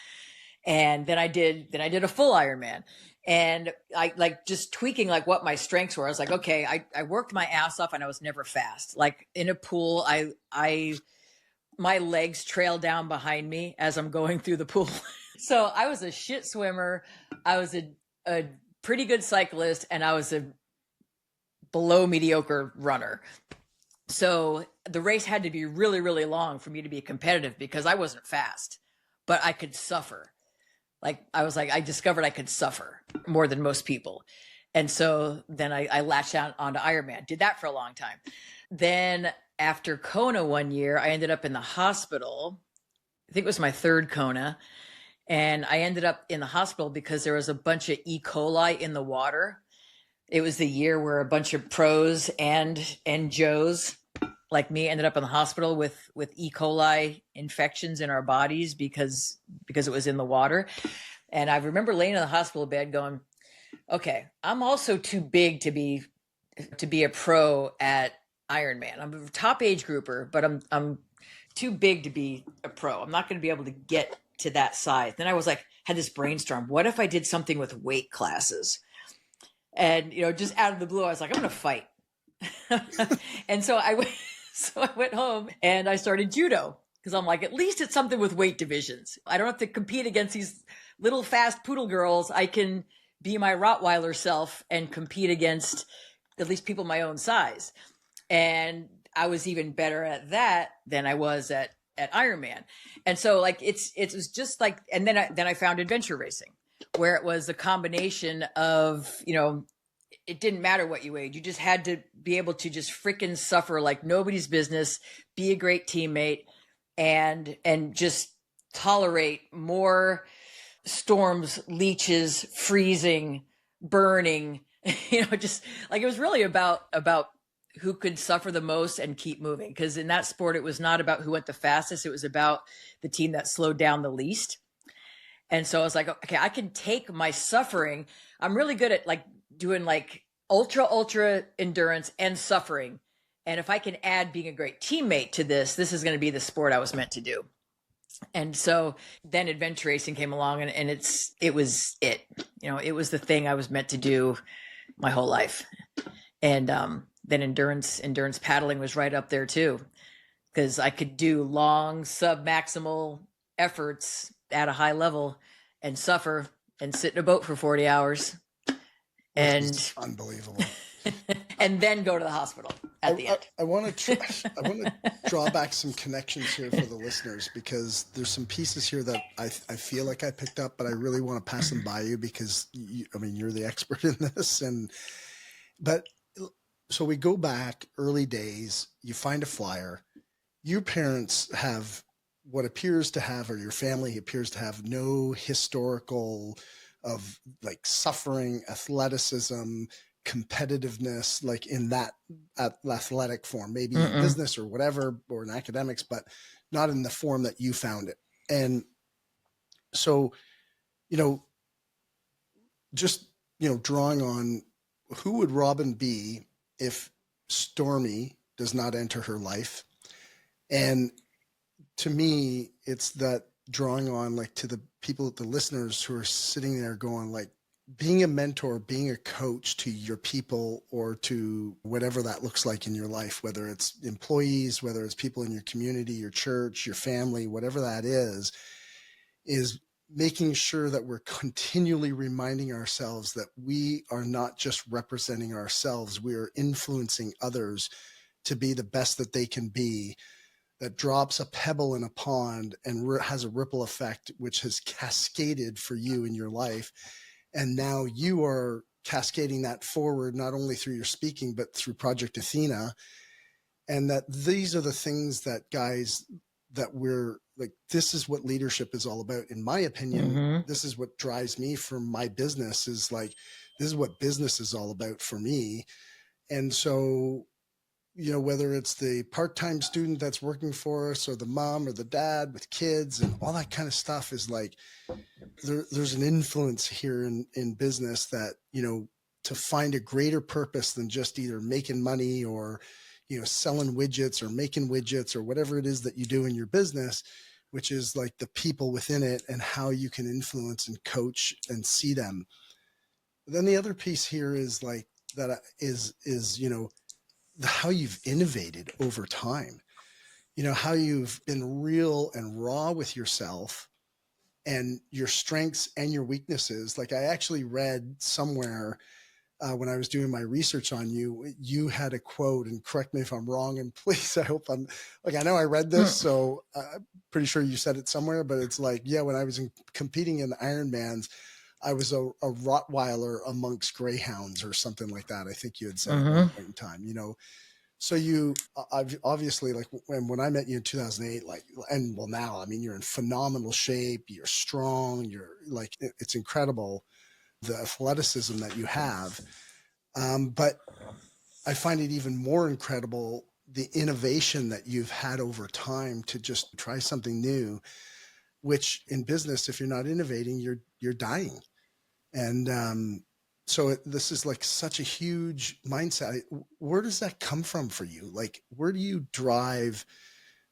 And then I did a full Ironman. And I like just tweaking like what my strengths were. I was like, okay, I worked my ass off and I was never fast. Like in a pool, my legs trail down behind me as I'm going through the pool. So I was a shit swimmer. I was a pretty good cyclist, and I was a below mediocre runner. So the race had to be really, really long for me to be competitive because I wasn't fast, but I could suffer. I discovered I could suffer more than most people. And so then I latched onto Ironman, did that for a long time. Then after Kona one year, I ended up in the hospital. I think it was my third Kona. And I ended up in the hospital because there was a bunch of E. coli in the water. It was the year where a bunch of pros and Joes like me ended up in the hospital with E. coli infections in our bodies because it was in the water. And I remember laying in the hospital bed going, okay, I'm also too big to be a pro at Ironman. I'm a top age grouper, but I'm too big to be a pro. I'm not going to be able to get to that size. Then I was like, had this brainstorm. What if I did something with weight classes? And, just out of the blue, I was like, I'm going to fight. And so I went home and I started judo because I'm like, at least it's something with weight divisions. I don't have to compete against these little fast poodle girls. I can be my Rottweiler self and compete against at least people my own size. And I was even better at that than I was at Ironman. And so like, it was just like, and then I found adventure racing, where it was a combination of, it didn't matter what you weighed. You just had to be able to just freaking suffer like nobody's business, be a great teammate, and just tolerate more storms, leeches, freezing, burning, just like it was really about who could suffer the most and keep moving. Because in that sport, it was not about who went the fastest. It was about the team that slowed down the least. And so I was like, okay, I can take my suffering. I'm really good at like doing like ultra endurance and suffering. And if I can add being a great teammate to this is going to be the sport I was meant to do. And so then adventure racing came along, and it was the thing I was meant to do my whole life. And then endurance paddling was right up there too, because I could do long sub-maximal efforts at a high level and suffer and sit in a boat for 40 hours. And unbelievable. And then go to the hospital at the end. I want to draw back some connections here for the listeners, because there's some pieces here that I feel like I picked up, but I really want to pass them by you because you're the expert in this. But so we go back early days, you find a flyer, your parents have what appears to have, or your family appears to have, no historical of like suffering, athleticism, competitiveness, like in that athletic form, maybe in business or whatever, or in academics, but not in the form that you found it. And so, just, drawing on who would Robyn be if Stormy does not enter her life? And to me, it's that drawing on like to the people, the listeners who are sitting there going like, being a mentor, being a coach to your people, or to whatever that looks like in your life, whether it's employees, whether it's people in your community, your church, your family, whatever that is making sure that we're continually reminding ourselves that we are not just representing ourselves, we are influencing others to be the best that they can be. That drops a pebble in a pond and has a ripple effect, which has cascaded for you in your life. And now you are cascading that forward, not only through your speaking, but through Project Athena. And that these are the things that, guys, that we're like, this is what leadership is all about. In my opinion, this is what drives me for my business, is like, this is what business is all about for me. And so, whether it's the part-time student that's working for us, or the mom or the dad with kids and all that kind of stuff, is like, there's an influence here in business that, to find a greater purpose than just either making money or, selling widgets or making widgets or whatever it is that you do in your business, which is like the people within it and how you can influence and coach and see them. Then the other piece here is like, that is, how you've innovated over time, how you've been real and raw with yourself and your strengths and your weaknesses. Like, I actually read somewhere when I was doing my research on you, you had a quote, and correct me if I'm wrong, and please, I hope I'm like, I know I read this, so I'm pretty sure you said it somewhere, but it's like, yeah, when I was competing in Ironmans, I was a Rottweiler amongst greyhounds or something like that. I think you had said at one point in time, so I've obviously, like, when I met you in 2008, like, and well, now, I mean, you're in phenomenal shape, you're strong, you're like, it's incredible, the athleticism that you have. But I find it even more incredible, the innovation that you've had over time to just try something new, which in business, if you're not innovating, you're dying. And so this is like such a huge mindset. Where does that come from for you? Like, where do you drive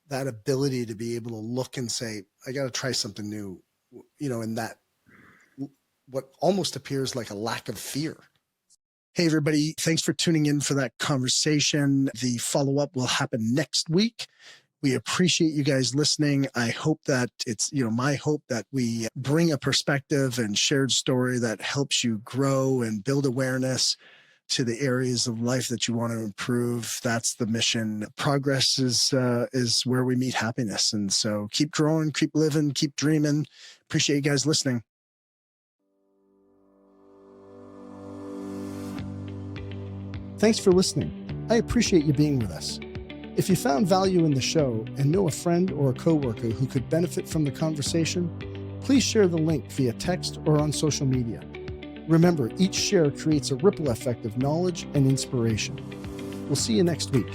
that ability to be able to look and say, I got to try something new, in that, what almost appears like a lack of fear? Hey, everybody. Thanks for tuning in for that conversation. The follow-up will happen next week. We appreciate you guys listening. I hope that it's, my hope that we bring a perspective and shared story that helps you grow and build awareness to the areas of life that you want to improve. That's the mission. Progress is where we meet happiness. And so keep growing, keep living, keep dreaming. Appreciate you guys listening. Thanks for listening. I appreciate you being with us. If you found value in the show and know a friend or a coworker who could benefit from the conversation, please share the link via text or on social media. Remember, each share creates a ripple effect of knowledge and inspiration. We'll see you next week.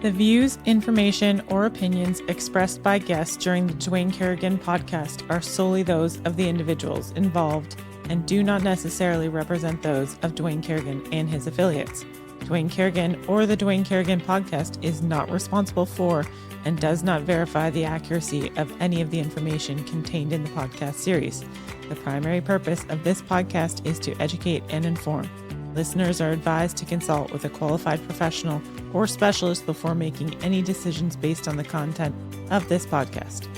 The views, information, or opinions expressed by guests during the Dwayne Kerrigan podcast are solely those of the individuals involved and do not necessarily represent those of Dwayne Kerrigan and his affiliates. Dwayne Kerrigan or the Dwayne Kerrigan podcast is not responsible for and does not verify the accuracy of any of the information contained in the podcast series. The primary purpose of this podcast is to educate and inform. Listeners are advised to consult with a qualified professional or specialist before making any decisions based on the content of this podcast.